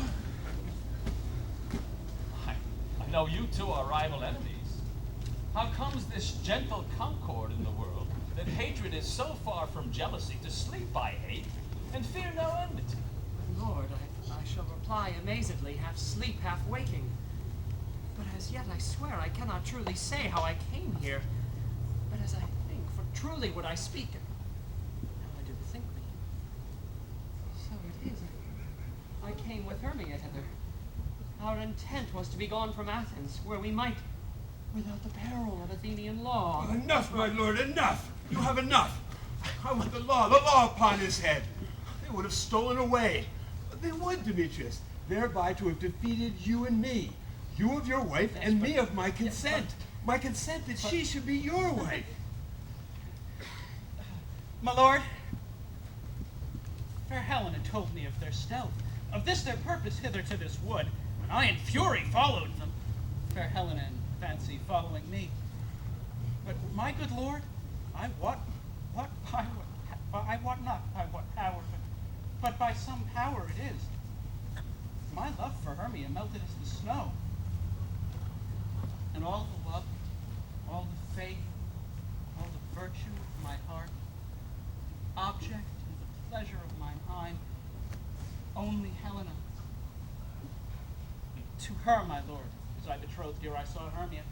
I know you two are rival enemies. How comes this gentle concord in the world, that hatred is so far from jealousy to sleep by hate, and fear no enmity? My lord, I shall reply amazedly, half sleep, half waking. But as yet I swear I cannot truly say how I came here. But as I think, for truly would I speak, now I do bethink me. So it is. I came with Hermia hither. Our intent was to be gone from Athens, where we might without the peril of Athenian law. Enough, my lord, enough! You have enough! I want the law upon his head. They would have stolen away. They would, Demetrius, thereby to have defeated you and me. You of your wife, and me of my consent. My consent that she should be your wife. My lord, fair Helena told me of their stealth, of this their purpose hither to this wood, and I in fury followed them. Fair Helena in fancy following me. But my good lord, I wot not by what power, but by some power it is. My love for Hermia melted as the snow, and all the love, all the faith, all the virtue of my heart, object and the pleasure of mine mind, only Helena. To her, my lord, as I betrothed ere I saw Hermia,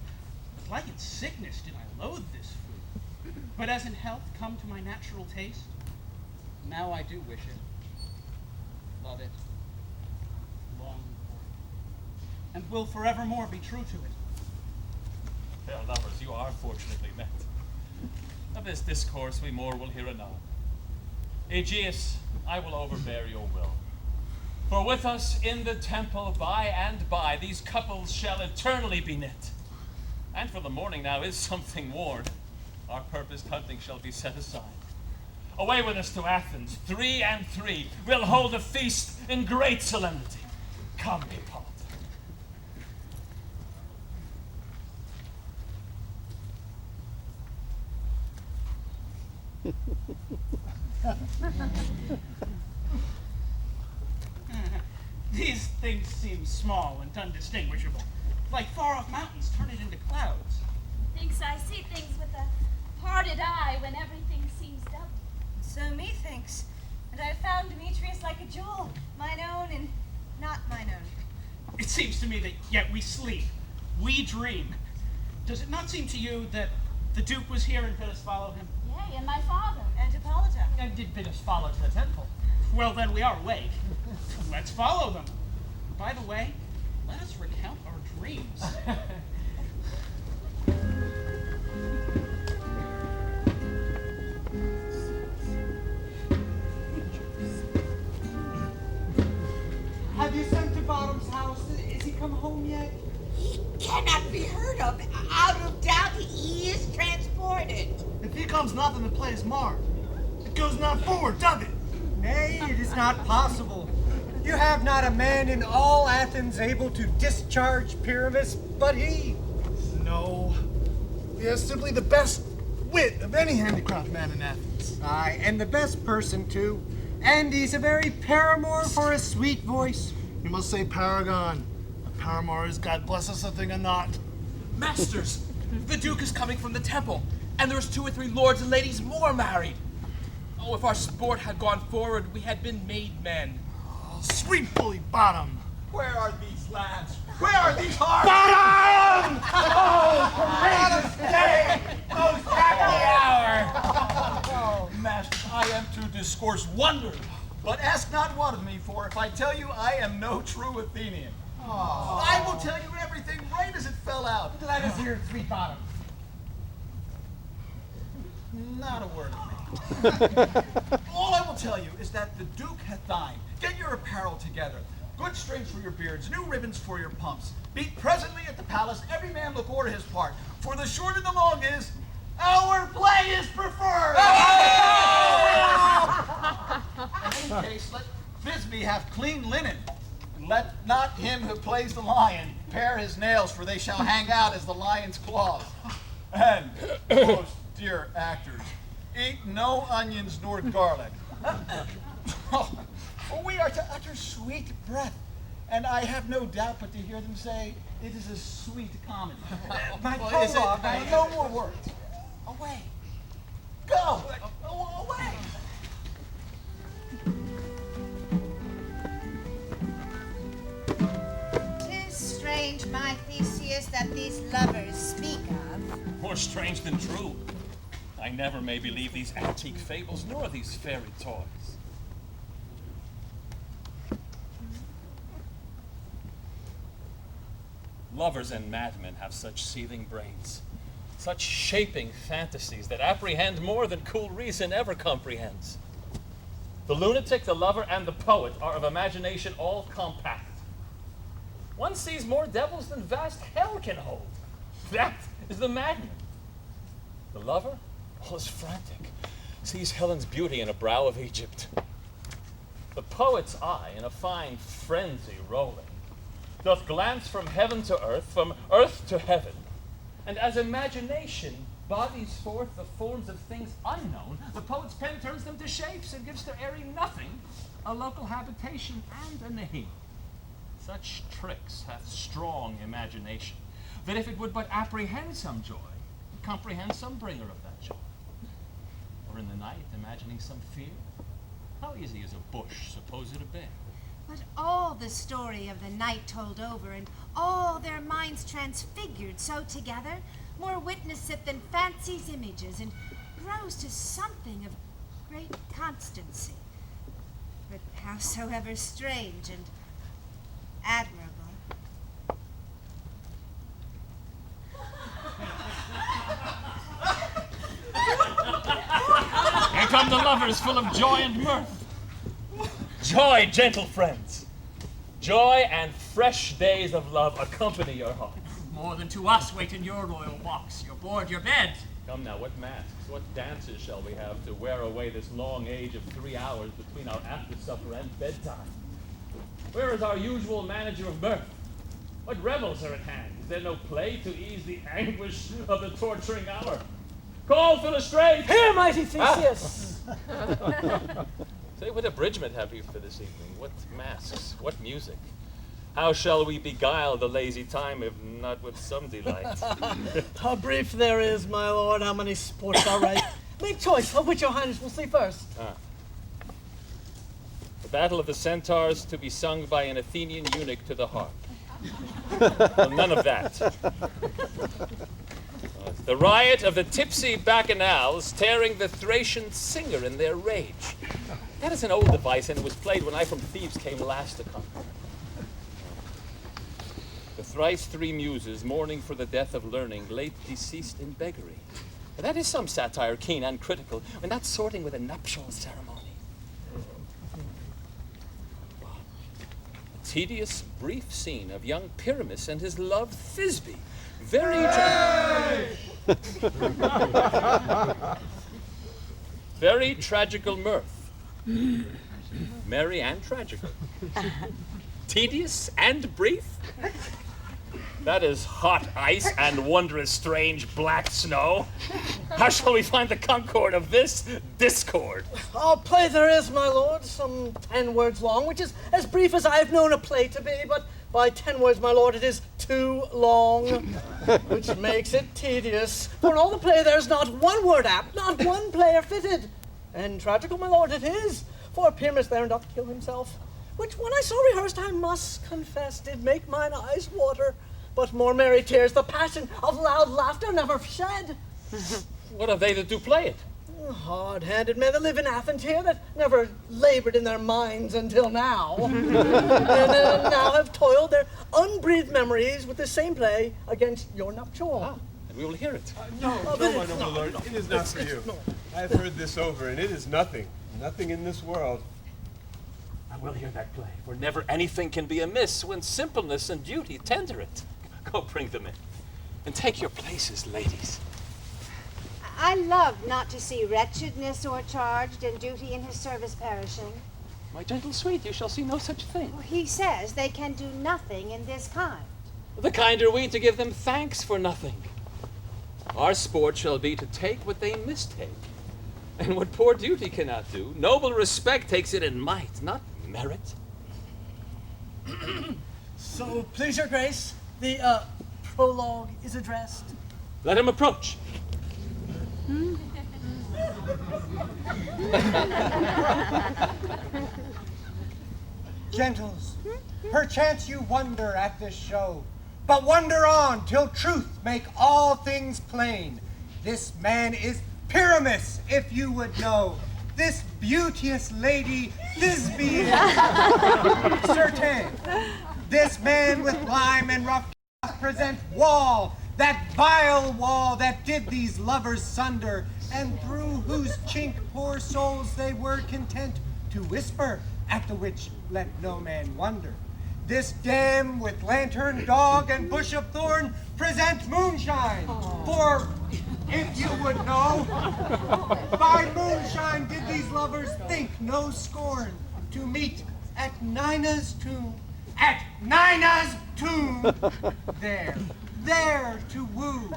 like in sickness did I loathe this food, but as in health come to my natural taste, now I do wish it, love it, long for it, and will forevermore be true to it. Fair lovers, you are fortunately met. Of this discourse we more will hear anon. Aegeus, I will overbear your will. For with us in the temple by and by, these couples shall eternally be knit. And for the morning now is something worn. Our purposed hunting shall be set aside. Away with us to Athens, 3 and 3. We'll hold a feast in great solemnity. Come, Hippolyta. These things seem small and undistinguishable, like far-off mountains turning into clouds. Thinks I see things with a parted eye when everything seems double. So methinks. And I found Demetrius like a jewel, mine own and not mine own. It seems to me that yet we sleep, we dream. Does it not seem to you that the Duke was here and bid us follow him? Yea, and my father. And Hippolyta. And did bid us follow to the temple. Well, then we are awake. Let's follow them. By the way, let us recount our dreams. Have you sent to Bottom's house? Is he come home yet? He cannot be heard of. Out of doubt, he is transported. If he comes not, then the play is marred. It goes not forward, doth it? Nay, it is not possible. You have not a man in all Athens able to discharge Pyramus but he. No. He has simply the best wit of any handicraft man in Athens. Aye, and the best person too. And he's a very paramour for a sweet voice. You must say paragon. A paramour is, God bless us, a thing or not. Masters, the Duke is coming from the temple, and there's 2 or 3 lords and ladies more married. Oh, if our sport had gone forward, we had been made men. Oh, sweet bully Bottom. Where are these lads? Where are these hearts? Bottom! Oh, courageous day! Most happy hour! Master, I am to discourse wonders. But ask not what of me, for if I tell you, I am no true Athenian. I will tell you everything right as it fell out. Let us hear it, sweet Bottom. Not a word of me. All I will tell you is that the Duke hath dined. Get your apparel together. Good strings for your beards, new ribbons for your pumps. Meet presently at the palace, every man look o'er his part. For the short and the long is, our play is preferred. In any case, let Thisbe have clean linen. And let not him who plays the lion pare his nails, for they shall hang out as the lion's claws. And, most dear actors, eat no onions nor garlic. For we are to utter sweet breath, and I have no doubt but to hear them say, it is a sweet comedy. My Well, is it- prologue, no more words. Away. Go. Away. "'Tis strange, my Theseus, that these lovers speak of. More strange than true. I never may believe these antique fables, nor these fairy toys. Lovers and madmen have such seething brains, such shaping fantasies that apprehend more than cool reason ever comprehends. The lunatic, the lover, and the poet are of imagination all compact. One sees more devils than vast hell can hold. That is the madman. The lover, all is frantic, sees Helen's beauty in a brow of Egypt. The poet's eye, in a fine frenzy rolling, doth glance from heaven to earth, from earth to heaven, and as imagination bodies forth the forms of things unknown, the poet's pen turns them to shapes and gives to airy nothing a local habitation and a name. Such tricks hath strong imagination, that if it would but apprehend some joy, it comprehend some bringer of that joy. Or in the night, imagining some fear, how easy is a bush supposed to bear? But all the story of the night told over, and all their minds transfigured so together, more witness it than fancy's images, and grows to something of great constancy. But howsoever strange and admirable. Here come the lovers full of joy and mirth. Joy, gentle friends. Joy and fresh days of love accompany your hearts. More than to us wait in your royal walks, your board, your bed. Come now, what masks, what dances shall we have to wear away this long age of 3 hours between our after-supper and bedtime? Where is our usual manager of mirth? What revels are at hand? Is there no play to ease the anguish of the torturing hour? Call Philostrate! Here, mighty Theseus! Say, what abridgment have you for this evening? What masks? What music? How shall we beguile the lazy time, if not with some delight? How brief there is, my lord, how many sports are right. Make choice of which your highness will see first. The battle of the centaurs to be sung by an Athenian eunuch to the harp. Well, none of that. The riot of the tipsy bacchanals tearing the Thracian singer in their rage. That is an old device, and it was played when I from Thebes came last to conquer. The thrice three muses, mourning for the death of learning, late deceased in beggary. That is some satire, keen and critical, when not sorting with a nuptial ceremony. A tedious, brief scene of young Pyramus and his love Thisbe. Very very tragical mirth. Merry and tragical. Tedious and brief? That is hot ice and wondrous strange black snow. How shall we find the concord of this discord? Our play there is, my lord, some 10 words long, which is as brief as I've known a play to be, but by 10 words, my lord, it is too long, which makes it tedious. For in all the play there's not one word apt, not one player fitted. And tragical, my lord, it is, for Pyramus there doth kill himself, which when I saw rehearsed, I must confess, did make mine eyes water. But more merry tears the passion of loud laughter never shed. What have they that do play it? Hard-handed men that live in Athens here that never labored in their minds until now. And now have toiled their unbreathed memories with the same play against your nuptial. And we will hear it. No, my noble lord, it is not for you. I have heard this over, and it is nothing in this world. I will hear that play, for never anything can be amiss when simpleness and duty tender it. Go bring them in, and take your places, ladies. I love not to see wretchedness o'ercharged and duty in his service perishing. My gentle sweet, you shall see no such thing. He says they can do nothing in this kind. The kind are we to give them thanks for nothing. Our sport shall be to take what they mistake, and what poor duty cannot do, noble respect takes it in might, not merit. So, please your grace, the prologue is addressed. Let him approach. Gentles, perchance you wonder at this show, but wonder on till truth make all things plain. This man is Pyramus, if you would know. This beauteous lady, Thisbe, certain. This man with lime and rough present wall, that vile wall that did these lovers sunder, and through whose chink poor souls they were content to whisper, at the which let no man wonder. This dam with lantern, dog, and bush of thorn present moonshine. For if you would know, by moonshine did these lovers think no scorn to meet at Nina's tomb. At Nina's tomb, there to woo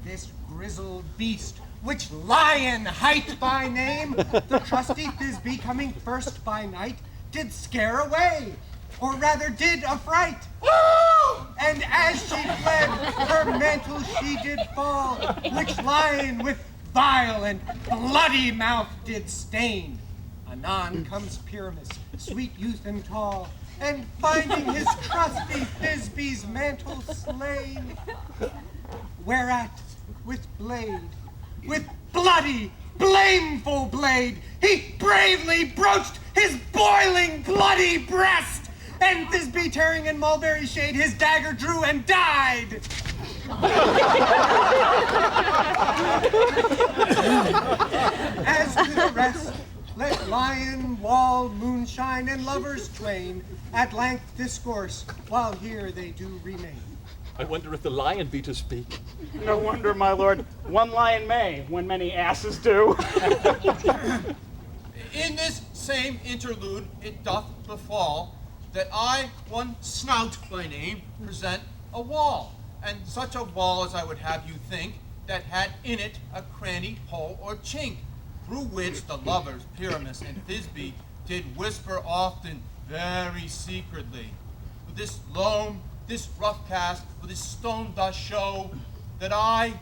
this grizzled beast, which lion hight by name, the trusty Thisbe coming first by night, did scare away, or rather did affright. And as she fled, her mantle she did fall, which lion with vile and bloody mouth did stain. Anon comes Pyramus, sweet youth and tall, and finding his trusty Thisbe's mantle slain, whereat with bloody, blameful blade, he bravely broached his boiling bloody breast, and Thisbe tearing in mulberry shade his dagger drew and died. As to the rest, let lion, wall, moonshine, and lovers twain at length discourse, while here they do remain. I wonder if the lion be to speak. No wonder, my lord, one lion may, when many asses do. In this same interlude it doth befall that I, one Snout by name, present a wall, and such a wall as I would have you think, that had in it a cranny, hole, or chink, through which the lovers, Pyramus and Thisbe, did whisper often, very secretly. With this loam, this rough cast, with this stone doth show that I,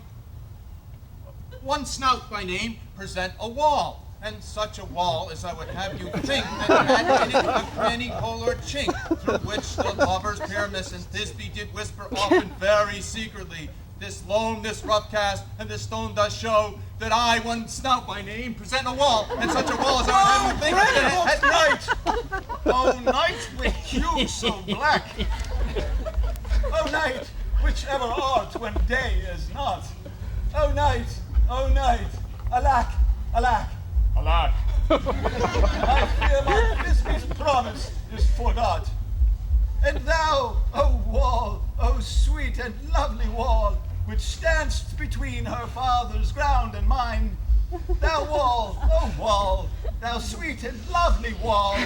one Snout by name, present a wall, and such a wall as I would have you think that had in it a cranny, hole, or chink, through which the lovers, Pyramus and Thisbe, did whisper often very secretly. This loam, this rough cast, and this stone does show that I, one Snout by name, present a wall, and such a wall as I would have you think at night. Oh, night with hue so black. Oh, night, whichever art when day is not. Oh, night, alack, alack, alack. I fear my Thisbe's promise is forgot. And thou, O wall, O sweet and lovely wall, which standst between her father's ground and mine, thou wall, O wall, thou sweet and lovely wall,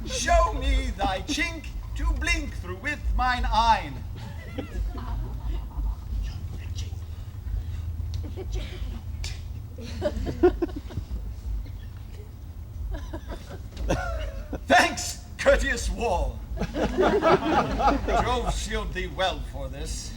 show me thy chink to blink through with mine eyne. Thanks, courteous wall. Jove shield thee well for this.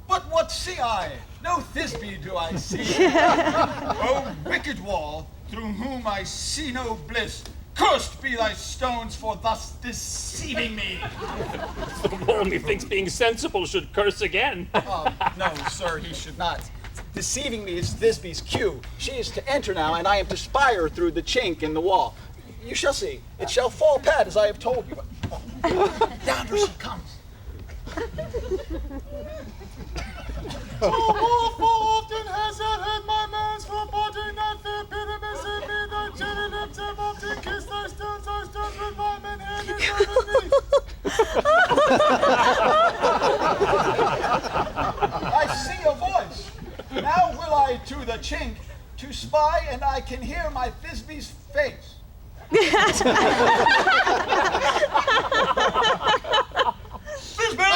But what see I? No Thisbe do I see. O wicked wall, through whom I see no bliss, cursed be thy stones for thus deceiving me. The wall, methinks, being sensible, should curse again. No, sir, he should not. Deceiving me is Thisbe's cue. She is to enter now, and I am to spy her through the chink in the wall. You shall see. It shall fall pat, as I have told you. Yonder she comes. Often has I heard my man's foreboding that the Pyramus in me, thy cherry lips have often kissed thy stones with my men hand in me. I see a voice. Now will I to the chink to spy, and I can hear my Thisbe's face. Thisbe!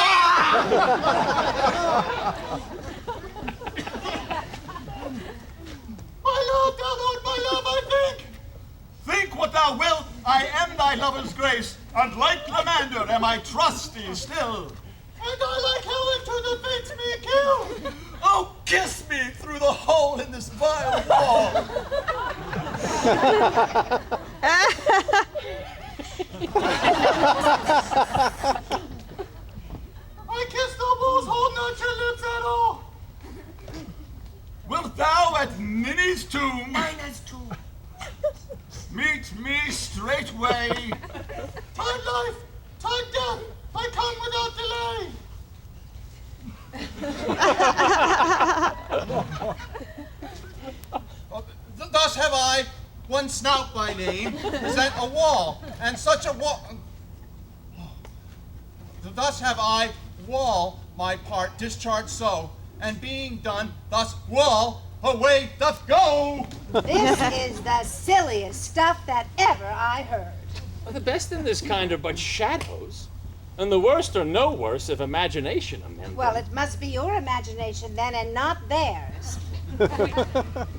My love, I think. Think what thou wilt, I am thy lover's grace, and like Lamander am I trusty still. And I like how into the fates me kill. Oh, kiss me through the hole in this vile wall. I kiss the walls, hold not your lips at all. Wilt thou at Nina's tomb? Nina's tomb. Meet me straightway. Time My death, I come without delay. Thus have I, one Snout by name, set a wall, and such a wall. Thus have I, wall, my part discharged so, and being done, thus wall, away doth go. This is the silliest stuff that ever I heard. The best in this kind are but shadows, and the worst are no worse if imagination amend. Well, it must be your imagination then, and not theirs.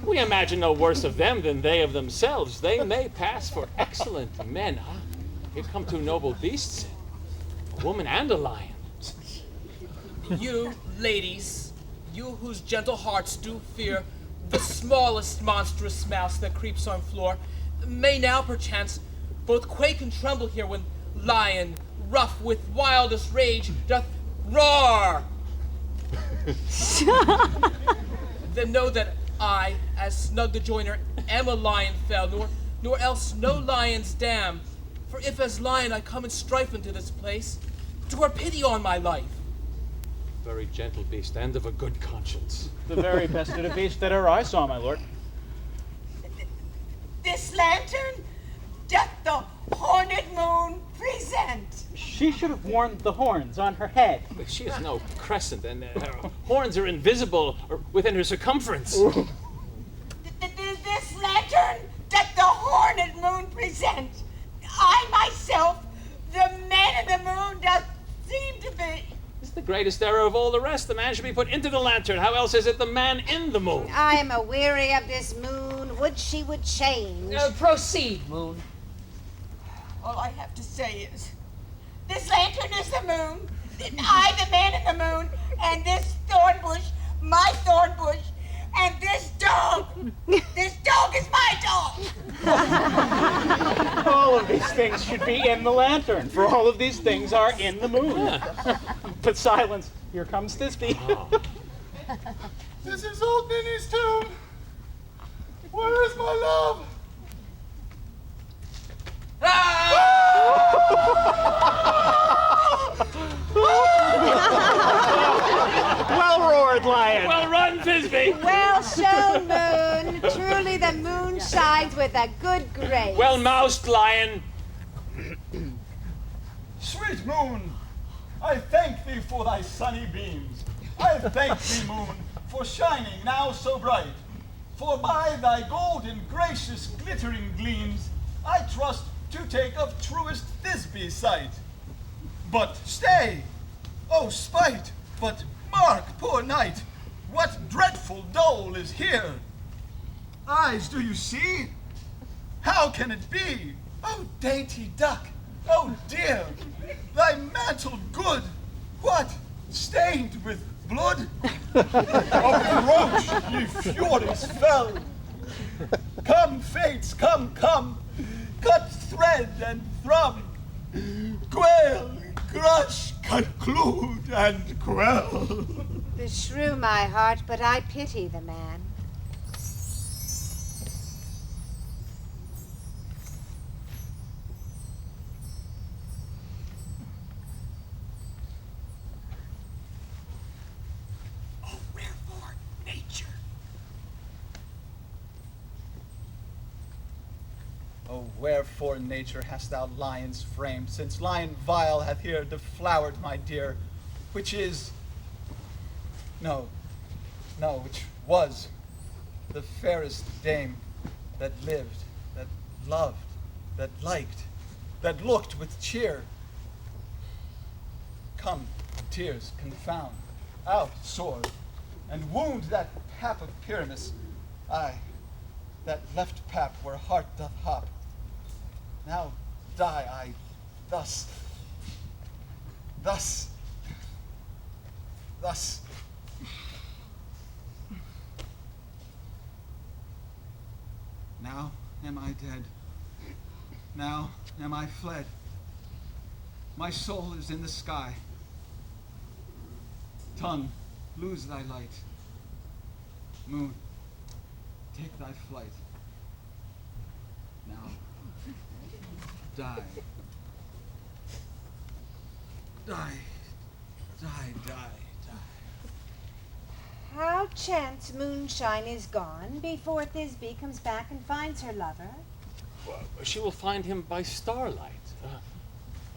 We imagine no worse of them than they of themselves. They may pass for excellent men. Ah, here come two noble beasts, a woman and a lion. You, ladies, you whose gentle hearts do fear the smallest monstrous mouse that creeps on floor, may now perchance both quake and tremble here when lion, rough with wildest rage, doth roar. Then know that I, as snug the joiner, am a lion fell, nor else no lion's dam. For if as lion I come in strife into this place, 'twere pity on my life. Very gentle beast, and of a good conscience. The very best of the beast that ever I saw, my lord. This lantern doth the horned moon present. She should have worn the horns on her head. But she is no crescent, and her horns are invisible within her circumference. This lantern doth the horned moon present. I myself, the man in the moon, doth seem to be. It's the greatest error of all the rest. The man should be put into the lantern. How else is it the man in the moon? I am aweary of this moon. Would she would change. Proceed, moon. All I have to say is, this lantern is the moon, and I the man in the moon, and this thorn bush, my thorn bush, and this dog is my dog. All of these things should be in the lantern, for all of these things are in the moon. But silence, here comes Thisbe. This is old Minnie's tomb. Where is my love? Well roared, lion. Well run, Thisbe. Well shown, moon. Truly the moon shines with a good grace. Well moused, lion. Sweet moon, I thank thee for thy sunny beams. I thank thee, moon, for shining now so bright. For by thy golden, gracious, glittering gleams, I trust to take of truest Thisbe's sight. But stay, oh spite, but mark, poor knight, what dreadful dole is here. Eyes, do you see? How can it be? Oh dainty duck, oh dear, thy mantle good, what, stained with blood? Approach, ye furies fell. Come, fates, come, come, cut thread and thrum, quail, crush, conclude, and quell. Beshrew my heart, but I pity the man. Oh, wherefore nature? Oh, wherefore, nature, hast thou lions framed, since lion vile hath here deflowered my dear, which is, which was the fairest dame that lived, that loved, that liked, that looked with cheer. Come, tears, confound, out, sword, and wound that pap of Pyramus, aye, that left pap where heart doth hop. Now die I thus. Now am I dead. Now am I fled. My soul is in the sky. Tongue, lose thy light. Moon, take thy flight. Now, die. Die. How chance moonshine is gone before Thisbe comes back and finds her lover? Well, she will find him by starlight.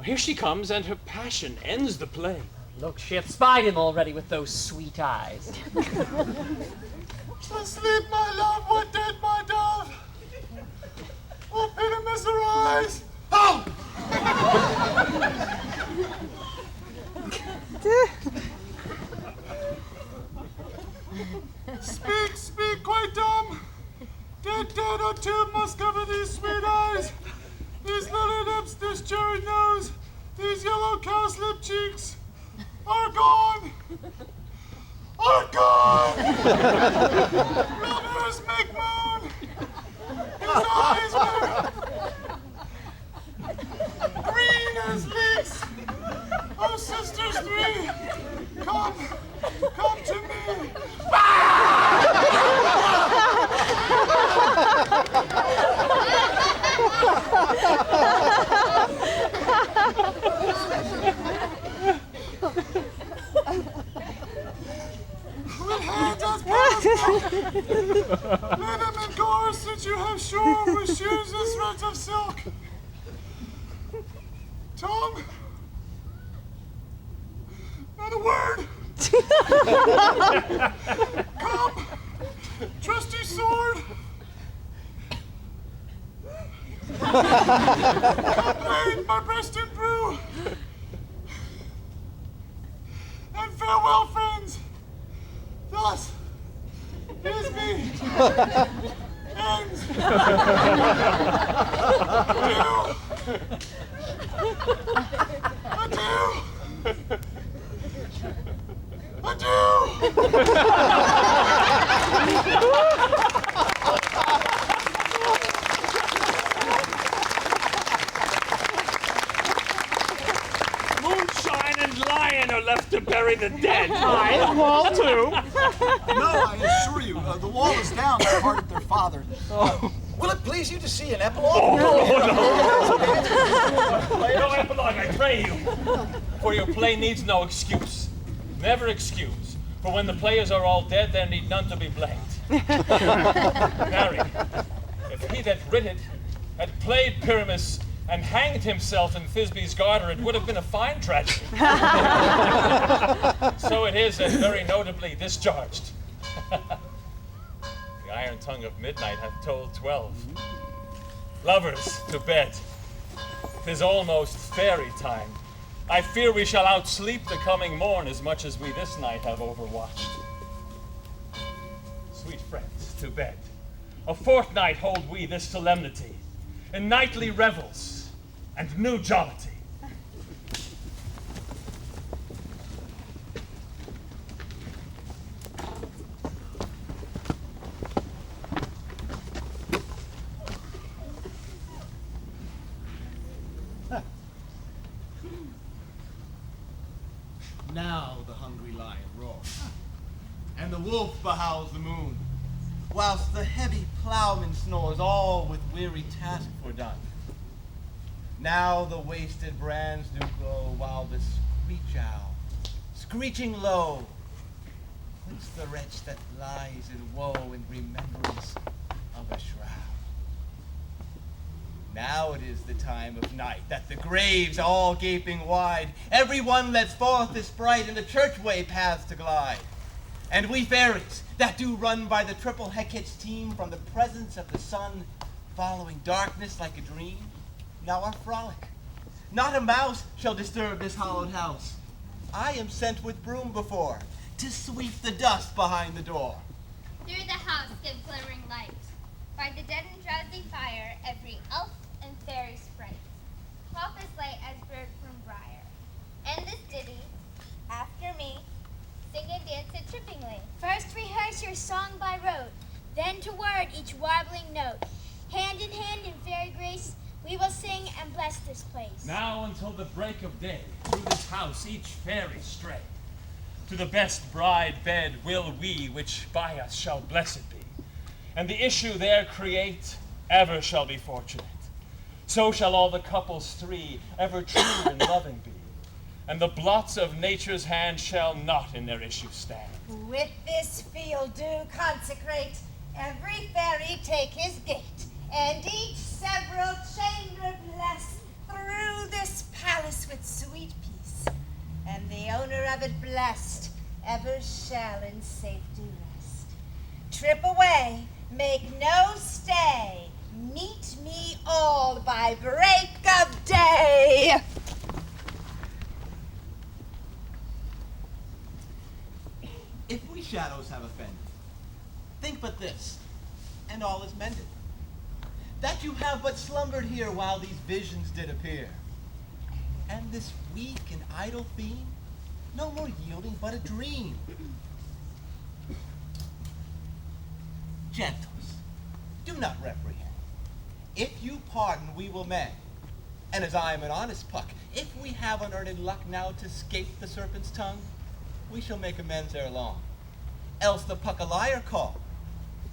Here she comes, and her passion ends the play. Look, she hath spied him already with those sweet eyes. Asleep, my love, what dead, my dove? Oh, pity miss her eyes. Oh! Speak, quite dumb. Dead, a tube must cover these sweet eyes. These lily lips, this cherry nose, these yellow cowslip cheeks are gone. Lovers make moan. His eyes were green as leeks. Oh, sisters three, come to me. With hands as proud lay them in chorus since you have shorn with shoes and threads of silk. Tongue, not a word. Come, trusty sword. Come blade my breast and brew. And farewell, friends. Thus is me. Ends. Adieu. Moonshine and lion are left to bury the dead. Aye, and wall too. No, I assure you, the wall is down that parted their father. Will it please you to see an epilogue? Oh, no epilogue, I pray you. For your play needs no excuse. Never excuse. For when the players are all dead, there need none to be blamed. Marry, if he that writ it had played Pyramus and hanged himself in Thisbe's garter, it would have been a fine tragedy. So it is, and very notably discharged. The iron tongue of midnight hath told 12. Lovers, to bed. 'Tis almost fairy time. I fear we shall outsleep the coming morn as much as we this night have overwatched. Sweet friends, to bed. A fortnight hold we this solemnity, in nightly revels and new jollity. Now the hungry lion roars, and the wolf behowls the moon, whilst the heavy plowman snores, all with weary task fordone. Now the wasted brands do glow, while the screech owl, screeching low, quits the wretch that lies in woe in remembrance of a shroud. Now it is the time of night, that the graves all gaping wide, every one lets forth his sprite in the churchway paths to glide. And we fairies, that do run by the triple Hecate's team from the presence of the sun, following darkness like a dream, now are frolic. Not a mouse shall disturb this hallowed house. I am sent with broom before, to sweep the dust behind the door. Through the house give glimmering light. By the dead and drowsy fire, every elf and fairy sprite. Cloth as light as bird from briar. And this ditty, after me, sing and dance it trippingly. First rehearse your song by rote, then to word each warbling note. Hand in hand in fairy grace, we will sing and bless this place. Now until the break of day, through this house each fairy stray. To the best bride bed will we, which by us shall blessed be. And the issue there create, ever shall be fortunate. So shall all the couples three ever true and loving be. and the blots of nature's hand shall not in their issue stand. With this field do consecrate, every fairy take his gate, and each several chamber bless, through this palace with sweet peace, and the owner of it blessed ever shall in safety rest. Trip away, make no stay, meet me all by break of day. If we shadows have offended, think but this, and all is mended. That you have but slumbered here while these visions did appear. And this weak and idle theme, no more yielding but a dream. Gentles, do not reprehend. If you pardon, we will mend. And as I am an honest Puck, if we have unearned luck now to scape the serpent's tongue, we shall make amends ere long. Else the Puck a liar call.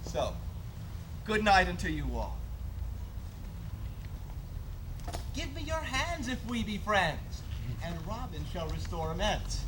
So, good night unto you all. Give me your hands if we be friends, and Robin shall restore amends.